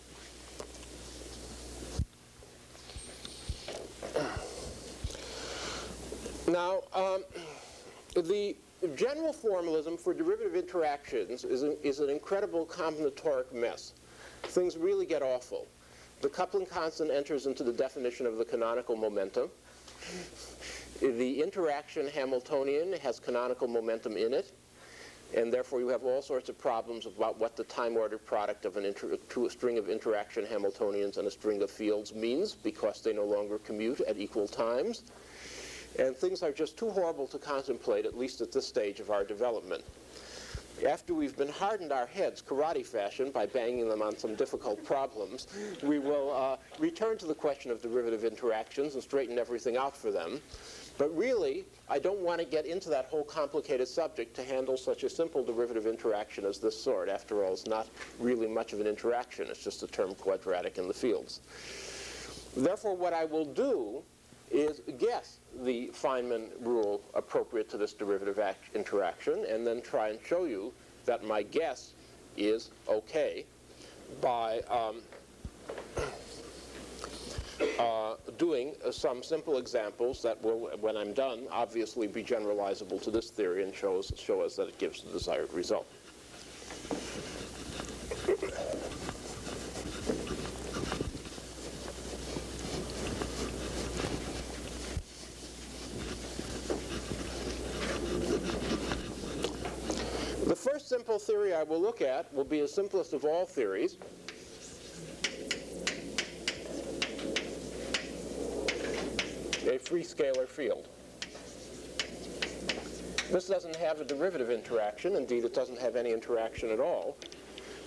Now, the general formalism for derivative interactions is an incredible combinatoric mess. Things really get awful. The coupling constant enters into the definition of the canonical momentum. The interaction Hamiltonian has canonical momentum in it, and therefore you have all sorts of problems about what the time-ordered product of a string of interaction Hamiltonians and a string of fields means, because they no longer commute at equal times. And things are just too horrible to contemplate, at least at this stage of our development. After we've been hardened our heads karate fashion by banging them on some difficult problems, we will return to the question of derivative interactions and straighten everything out for them. But really, I don't want to get into that whole complicated subject to handle such a simple derivative interaction as this sort. After all, it's not really much of an interaction. It's just a term quadratic in the fields. Therefore, what I will do is guess the Feynman rule appropriate to this derivative interaction, and then try and show you that my guess is okay by doing some simple examples that will, when I'm done, obviously be generalizable to this theory and show us that it gives the desired result. The first simple theory I will look at will be the simplest of all theories. A free scalar field. This doesn't have a derivative interaction. Indeed, it doesn't have any interaction at all.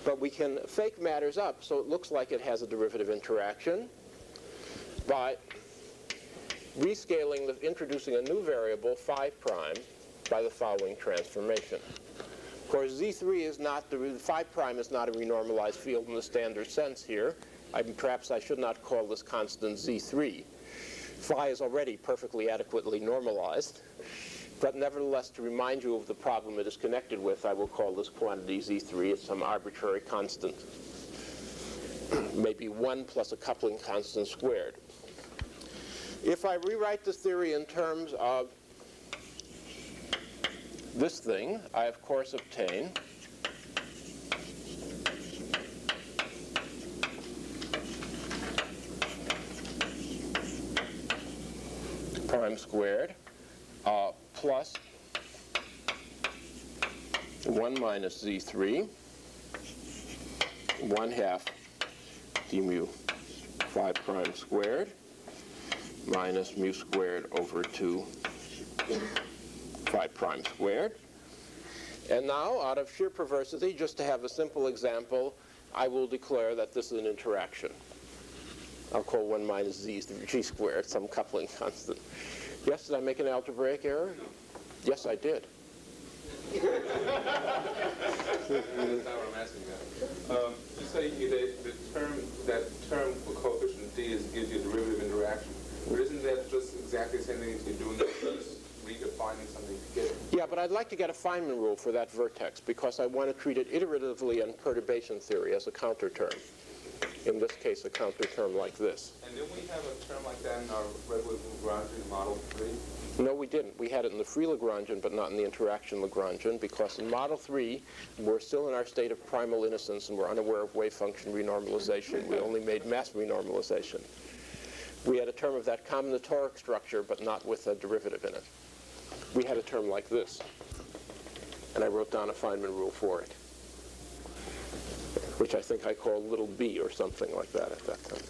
But we can fake matters up so it looks like it has a derivative interaction by rescaling, introducing a new variable, phi prime, by the following transformation. Of course, Z3 is not, phi prime is not a renormalized field in the standard sense here. Perhaps I should not call this constant Z3. Phi is already perfectly adequately normalized. But nevertheless, to remind you of the problem it is connected with, I will call this quantity Z3 as some arbitrary constant. Maybe 1 plus a coupling constant squared. If I rewrite this theory in terms of this thing, I of course obtain prime squared plus 1 minus Z3, 1/2 d mu phi prime squared minus mu squared over 2 phi prime squared. And now, out of sheer perversity, just to have a simple example, I will declare that this is an interaction. I'll call 1 minus g squared some coupling constant. Yes, did I make an algebraic error? Yes, I did. That's not what I'm asking now. You say that term for coefficient d gives you a derivative interaction. But isn't that just exactly the same thing as you're doing if you just finding something to get. Yeah, but I'd like to get a Feynman rule for that vertex because I want to treat it iteratively in perturbation theory as a counter term. In this case, a counter term like this. And didn't we have a term like that in our regular Lagrangian model 3? No, we didn't. We had it in the free Lagrangian, but not in the interaction Lagrangian, because in Model 3, we're still in our state of primal innocence, and we're unaware of wave function renormalization. We only made mass renormalization. We had a term of that combinatoric structure, but not with a derivative in it. We had a term like this, and I wrote down a Feynman rule for it, which I think I called little b or something like that at that time.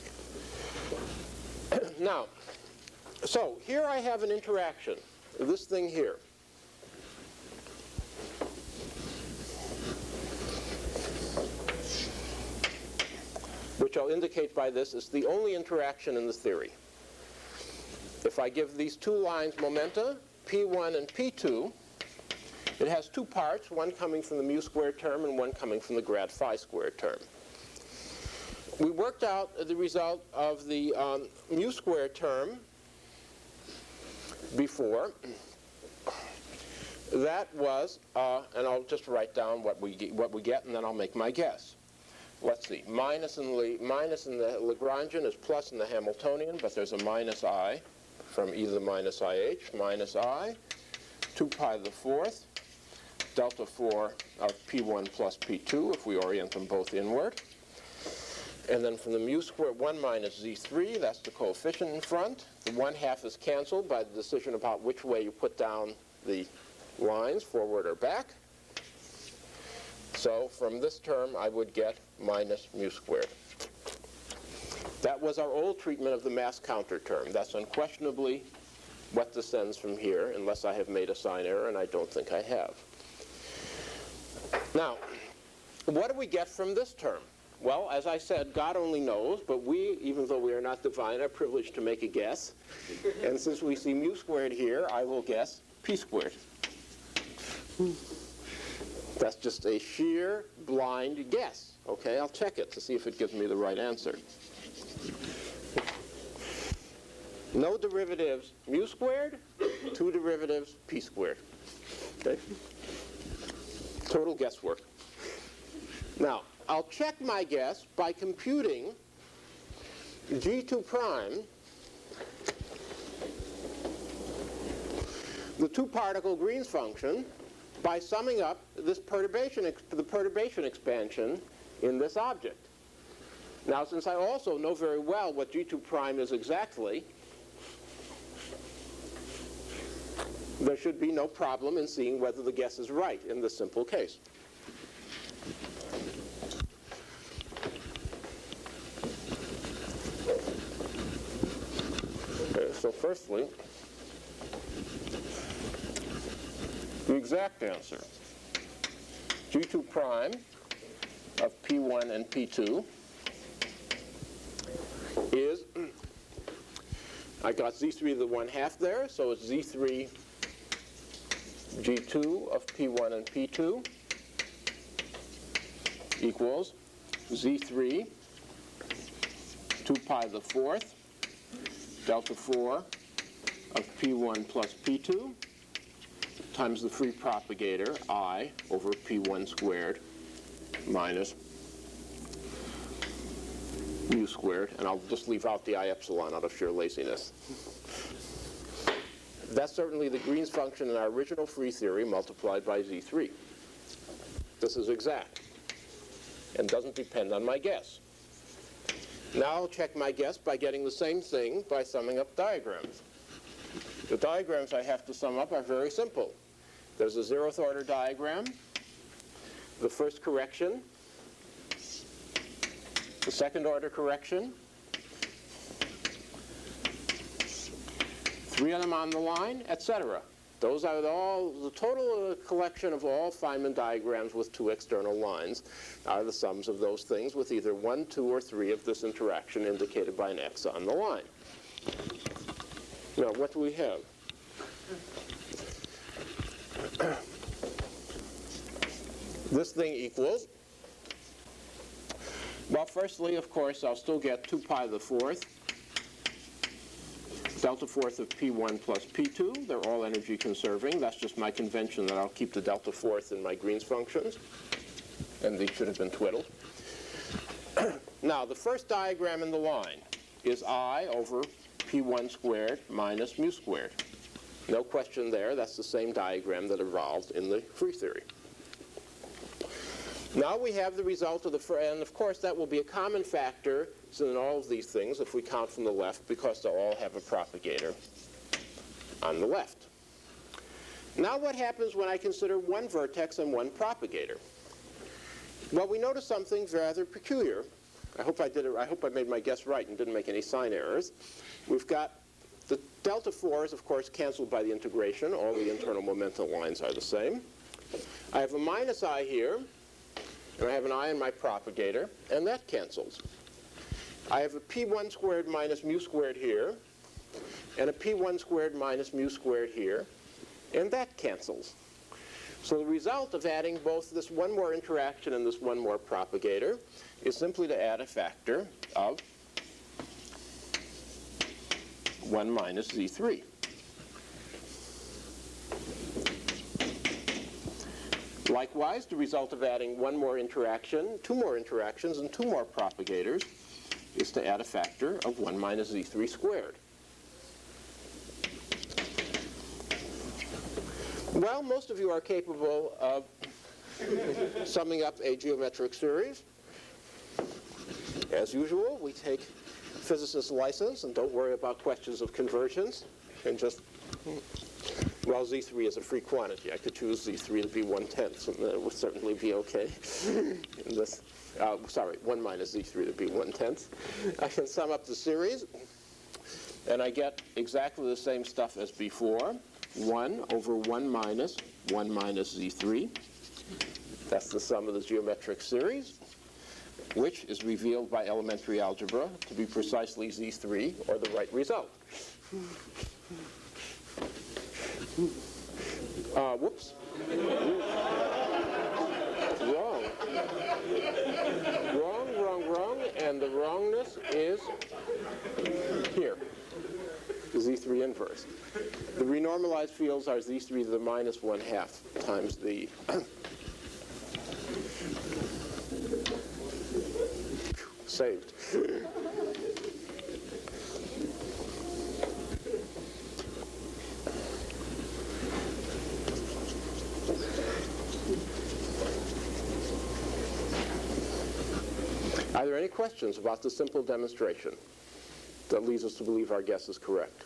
Now, so here I have an interaction, this thing here. Which I'll indicate by this is the only interaction in the theory. If I give these two lines momenta, P1 and P2, it has two parts, one coming from the mu squared term and one coming from the grad phi squared term. We worked out the result of the mu squared term before. That was, and I'll just write down what we get, and then I'll make my guess. Let's see, minus in the Lagrangian is plus in the Hamiltonian, but there's a minus I from either minus IH, minus I, 2 pi to the fourth, delta 4 of P1 plus P2, if we orient them both inward. And then from the mu squared, 1 minus Z3, that's the coefficient in front. The 1/2 is canceled by the decision about which way you put down the lines, forward or back. So from this term, I would get minus mu squared. That was our old treatment of the mass counter term. That's unquestionably what descends from here, unless I have made a sign error, and I don't think I have. Now, what do we get from this term? Well, as I said, God only knows, but we, even though we are not divine, are privileged to make a guess. And since we see mu squared here, I will guess p squared. That's just a sheer blind guess. Okay, I'll check it to see if it gives me the right answer. No derivatives mu squared, 2 derivatives p squared. Okay? Total guesswork. Now, I'll check my guess by computing G2 prime, the two-particle Green's function, by summing up this the perturbation expansion in this object. Now, since I also know very well what G2 prime is exactly, there should be no problem in seeing whether the guess is right in this simple case. Okay, so firstly, the exact answer. G2 prime of P1 and P2 is, I got Z3 to the 1/2 there, so it's Z3 G2 of P1 and P2 equals Z3 2 pi to the fourth delta 4 of P1 plus P2 times the free propagator, I, over P1 squared minus mu squared, and I'll just leave out the I epsilon out of sheer laziness. That's certainly the Green's function in our original free theory multiplied by Z3. This is exact and doesn't depend on my guess. Now I'll check my guess by getting the same thing by summing up diagrams. The diagrams I have to sum up are very simple. There's a 0th order diagram, the first correction, the 2nd order correction, 3 of them on the line, etc. Those are all, the total collection of all Feynman diagrams with 2 external lines are the sums of those things with either 1, 2, or 3 of this interaction indicated by an X on the line. Now, what do we have? This thing equals, well, firstly, of course, I'll still get 2 pi to the fourth delta fourth of P1 plus P2. They're all energy conserving. That's just my convention that I'll keep the delta fourth in my Green's functions. And these should have been twiddled. Now, the first diagram in the line is I over P1 squared minus mu squared. No question there. That's the same diagram that evolved in the free theory. Now we have the result of the, and of course that will be a common factor in all of these things if we count from the left, because they all have a propagator on the left. Now what happens when I consider one vertex and one propagator? Well, we notice something rather peculiar. I hope I made my guess right and didn't make any sign errors. We've got the delta 4 is, of course, canceled by the integration. All the internal momentum lines are the same. I have a minus I here, and I have an I in my propagator, and that cancels. I have a P1 squared minus mu squared here, and a P1 squared minus mu squared here, and that cancels. So the result of adding both this one more interaction and this one more propagator is simply to add a factor of 1 minus Z3. Likewise, the result of adding one more interaction, two more interactions, and two more propagators is to add a factor of 1 minus Z3 squared. Well, most of you are capable of summing up a geometric series. As usual, we take physicist's license and don't worry about questions of conversions, and just, well, Z3 is a free quantity. I could choose Z3 to be 1/10, and that would certainly be okay. In this, 1 minus Z3 to be 1/10. I can sum up the series, and I get exactly the same stuff as before. 1 over 1 minus Z3. That's the sum of the geometric series, which is revealed by elementary algebra to be precisely Z3, or the right result. Whoops. Wrong, and the wrongness is here, the Z3 inverse. The renormalized fields are Z3 to the minus 1/2 times the saved. Are there any questions about the simple demonstration that leads us to believe our guess is correct?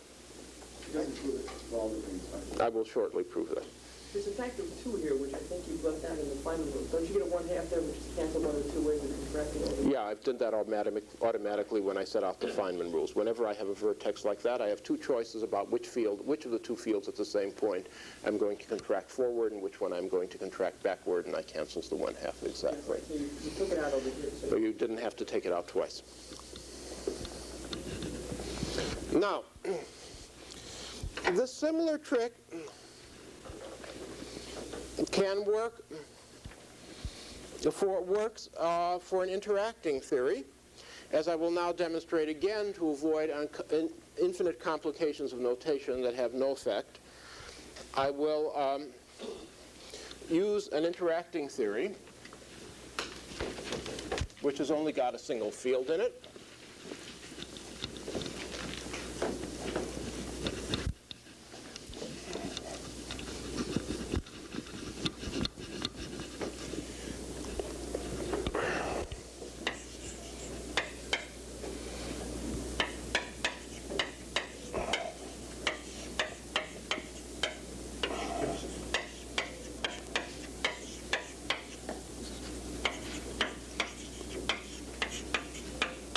I will shortly prove that. There's a factor of 2 here, which I think you've left out in the final rule. Don't you get a 1/2 there, which is canceled one of the 2 ways of contracting over? Yeah, I've done that automatically when I set out the Feynman rules. Whenever I have a vertex like that, I have 2 choices about which of the 2 fields at the same point I'm going to contract forward and which one I'm going to contract backward, and I cancels the 1/2 exactly. So you took it out over here. So you didn't have to take it out twice. Now, the similar trick can work for an interacting theory, as I will now demonstrate again to avoid infinite complications of notation that have no effect. I will use an interacting theory which has only got a single field in it.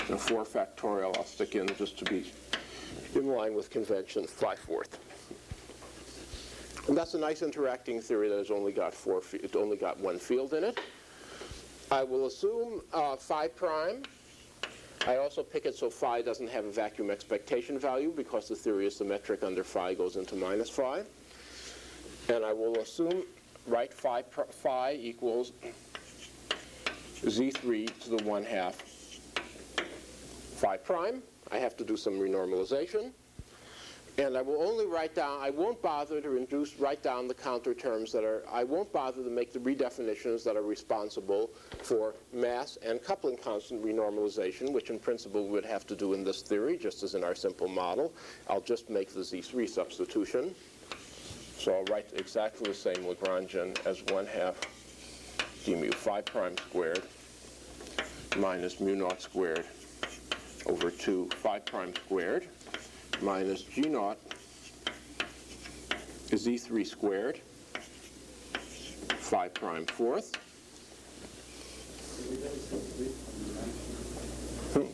And 4 factorial I'll stick in just to be in line with convention, 5/4. And that's a nice interacting theory that has only got one field in it. I will assume phi prime. I also pick it so phi doesn't have a vacuum expectation value, because the theory is symmetric under phi goes into minus phi. And I will assume, right, phi equals Z3 to the 1/2 phi prime. I have to do some renormalization. And I will only write down, I won't bother to write down the counter terms that are, I won't bother to make the redefinitions that are responsible for mass and coupling constant renormalization, which in principle we would have to do in this theory, just as in our simple model. I'll just make the Z3 substitution. So I'll write exactly the same Lagrangian as 1/2 d mu phi prime squared minus mu naught squared over 2 phi prime squared minus g naught z3 squared phi prime fourth.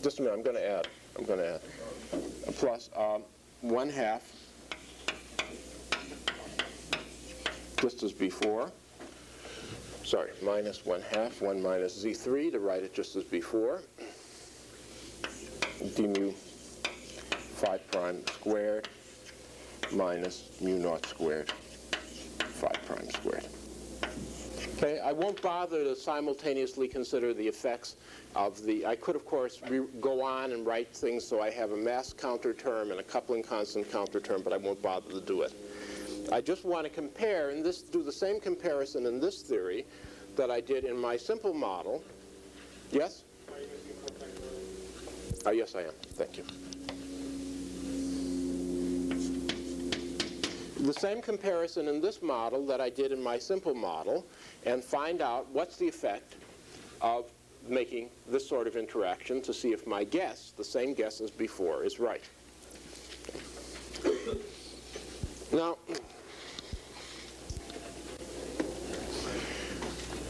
Just a minute, I'm going to add. Plus 1/2, just as before. Sorry, minus 1/2, 1 minus z3 to write it just as before. D mu phi prime squared minus mu naught squared phi prime squared. Okay, I won't bother to simultaneously consider the effects of the, I could of course go on and write things so I have a mass counter term and a coupling constant counter term, but I won't bother to do it. I just want to compare, and do the same comparison in this theory that I did in my simple model. Yes? Are you using cosine vertices? Yes, I am. Thank you. The same comparison in this model that I did in my simple model, and find out what's the effect of making this sort of interaction to see if my guess, the same guess as before, is right. Now,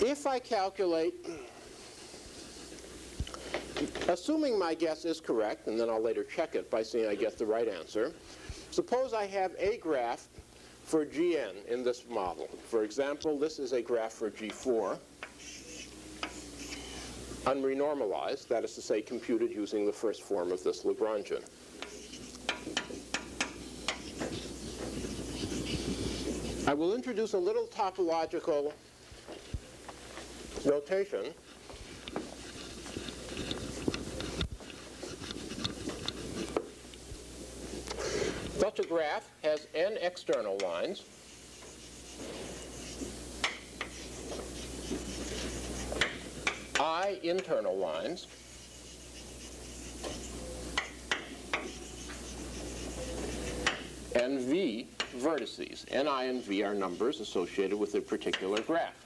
if I calculate, assuming my guess is correct, and then I'll later check it by seeing I get the right answer, suppose I have a graph for Gn in this model. For example, this is a graph for G4, unrenormalized, that is to say computed using the first form of this Lagrangian. I will introduce a little topological notation. Such a graph has n external lines I internal lines and v vertices. Ni and v are numbers associated with a particular graph.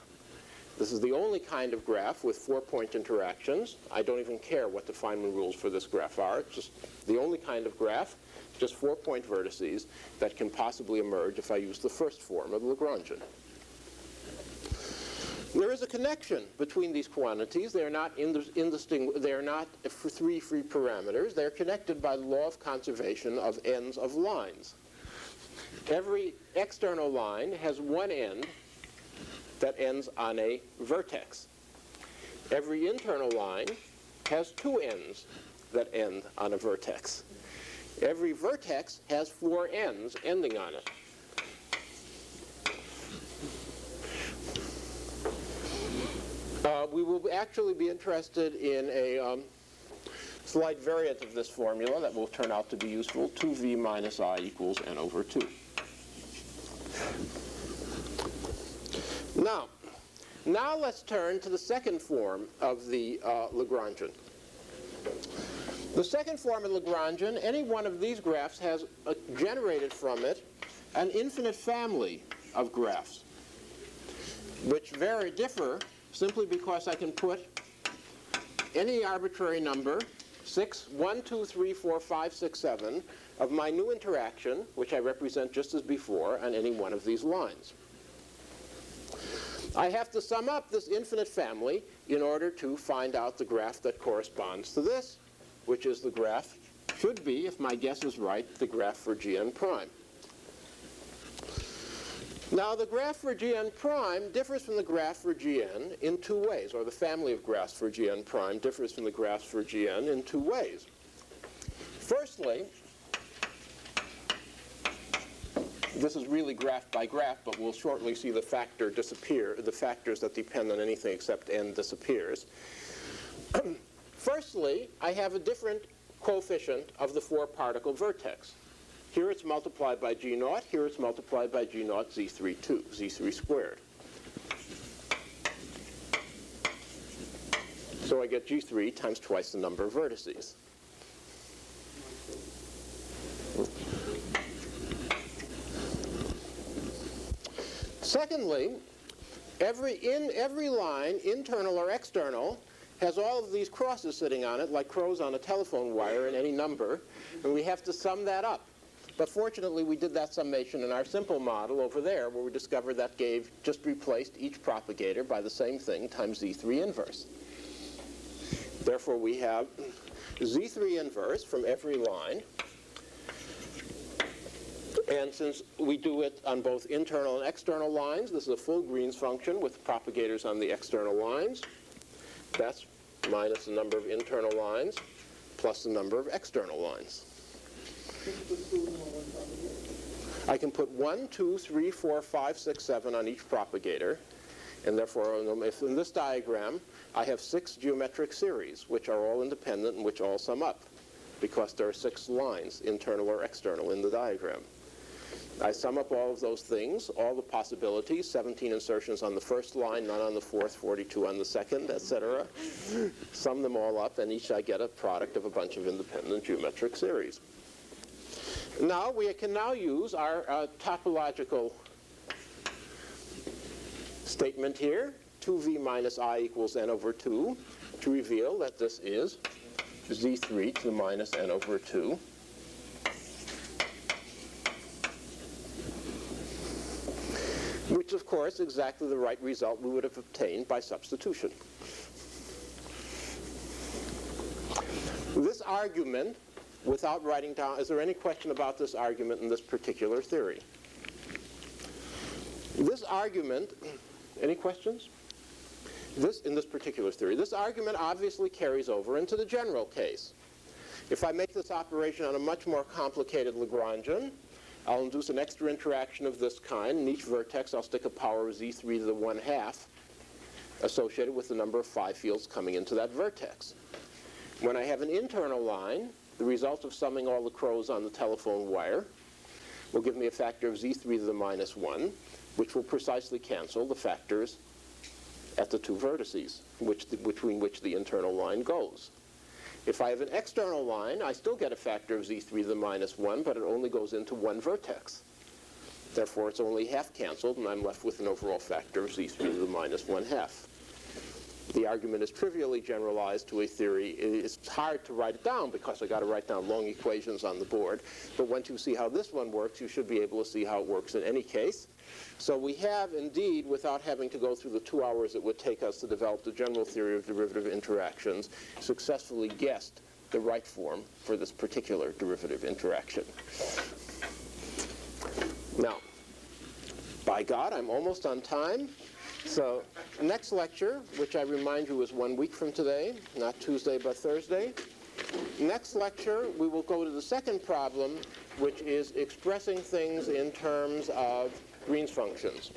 This is the only kind of graph with 4-point interactions. I don't even care what the Feynman rules for this graph are. It's just the only kind of graph, just 4-point vertices that can possibly emerge if I use the first form of Lagrangian. There is a connection between these quantities. They are not they are not for 3 free parameters. They are connected by the law of conservation of ends of lines. Every external line has one end that ends on a vertex. Every internal line has 2 ends that end on a vertex. Every vertex has 4 ends ending on it. We will actually be interested in a slight variant of this formula that will turn out to be useful. 2v minus I equals n over 2. Now let's turn to the second form of the Lagrangian. The second form of Lagrangian, any one of these graphs has generated from it an infinite family of graphs, which differ simply because I can put any arbitrary number, 1, 2, 3, 4, 5, 6, 7, of my new interaction, which I represent just as before, on any one of these lines. I have to sum up this infinite family in order to find out the graph that corresponds to this, which is the graph, should be, if my guess is right, the graph for Gn prime. Now, the graph for Gn prime differs from the graph for Gn in 2 ways, or the family of graphs for Gn prime differs from the graphs for Gn in 2 ways. Firstly, this is really graph by graph, but we'll shortly see the factor disappear, the factors that depend on anything except n disappears. Firstly, I have a different coefficient of the 4-particle vertex. Here it's multiplied by G naught. Here it's multiplied by G naught Z3 2, Z3 squared. So I get G3 times twice the number of vertices. Secondly, every line, internal or external, has all of these crosses sitting on it, like crows on a telephone wire in any number, and we have to sum that up. But fortunately, we did that summation in our simple model over there, where we discovered that just replaced each propagator by the same thing times Z3 inverse. Therefore, we have Z3 inverse from every line. And since we do it on both internal and external lines, this is a full Green's function with propagators on the external lines. That's minus the number of internal lines plus the number of external lines. I can put 1, 2, 3, 4, 5, 6, 7 on each propagator. And therefore, if in this diagram, I have 6 geometric series, which are all independent and which all sum up, because there are 6 lines, internal or external, in the diagram. I sum up all of those things, all the possibilities, 17 insertions on the first line, none on the fourth, 42 on the second, etc. Sum them all up, and each I get a product of a bunch of independent geometric series. Now, we can now use our topological statement here, 2v minus I equals n over 2, to reveal that this is Z3 to the minus n over 2. Which, of course, is exactly the right result we would have obtained by substitution. This argument, without writing down, is there any question about this argument in this particular theory? This argument, any questions? In this particular theory, this argument obviously carries over into the general case. If I make this operation on a much more complicated Lagrangian, I'll induce an extra interaction of this kind. In each vertex, I'll stick a power of Z3 to the 1/2 associated with the number of phi fields coming into that vertex. When I have an internal line, the result of summing all the crows on the telephone wire will give me a factor of Z3 to the minus 1, which will precisely cancel the factors at the 2 vertices between which the internal line goes. If I have an external line, I still get a factor of Z3 to the minus 1, but it only goes into one vertex. Therefore, it's only half canceled, and I'm left with an overall factor of Z3 to the minus 1/2. The argument is trivially generalized to a theory. It's hard to write it down because I've got to write down long equations on the board. But once you see how this one works, you should be able to see how it works in any case. So we have, indeed, without having to go through the 2 hours it would take us to develop the general theory of derivative interactions, successfully guessed the right form for this particular derivative interaction. Now, by God, I'm almost on time. So next lecture, which I remind you is 1 week from today, not Tuesday but Thursday. Next lecture, we will go to the second problem, which is expressing things in terms of Green's functions.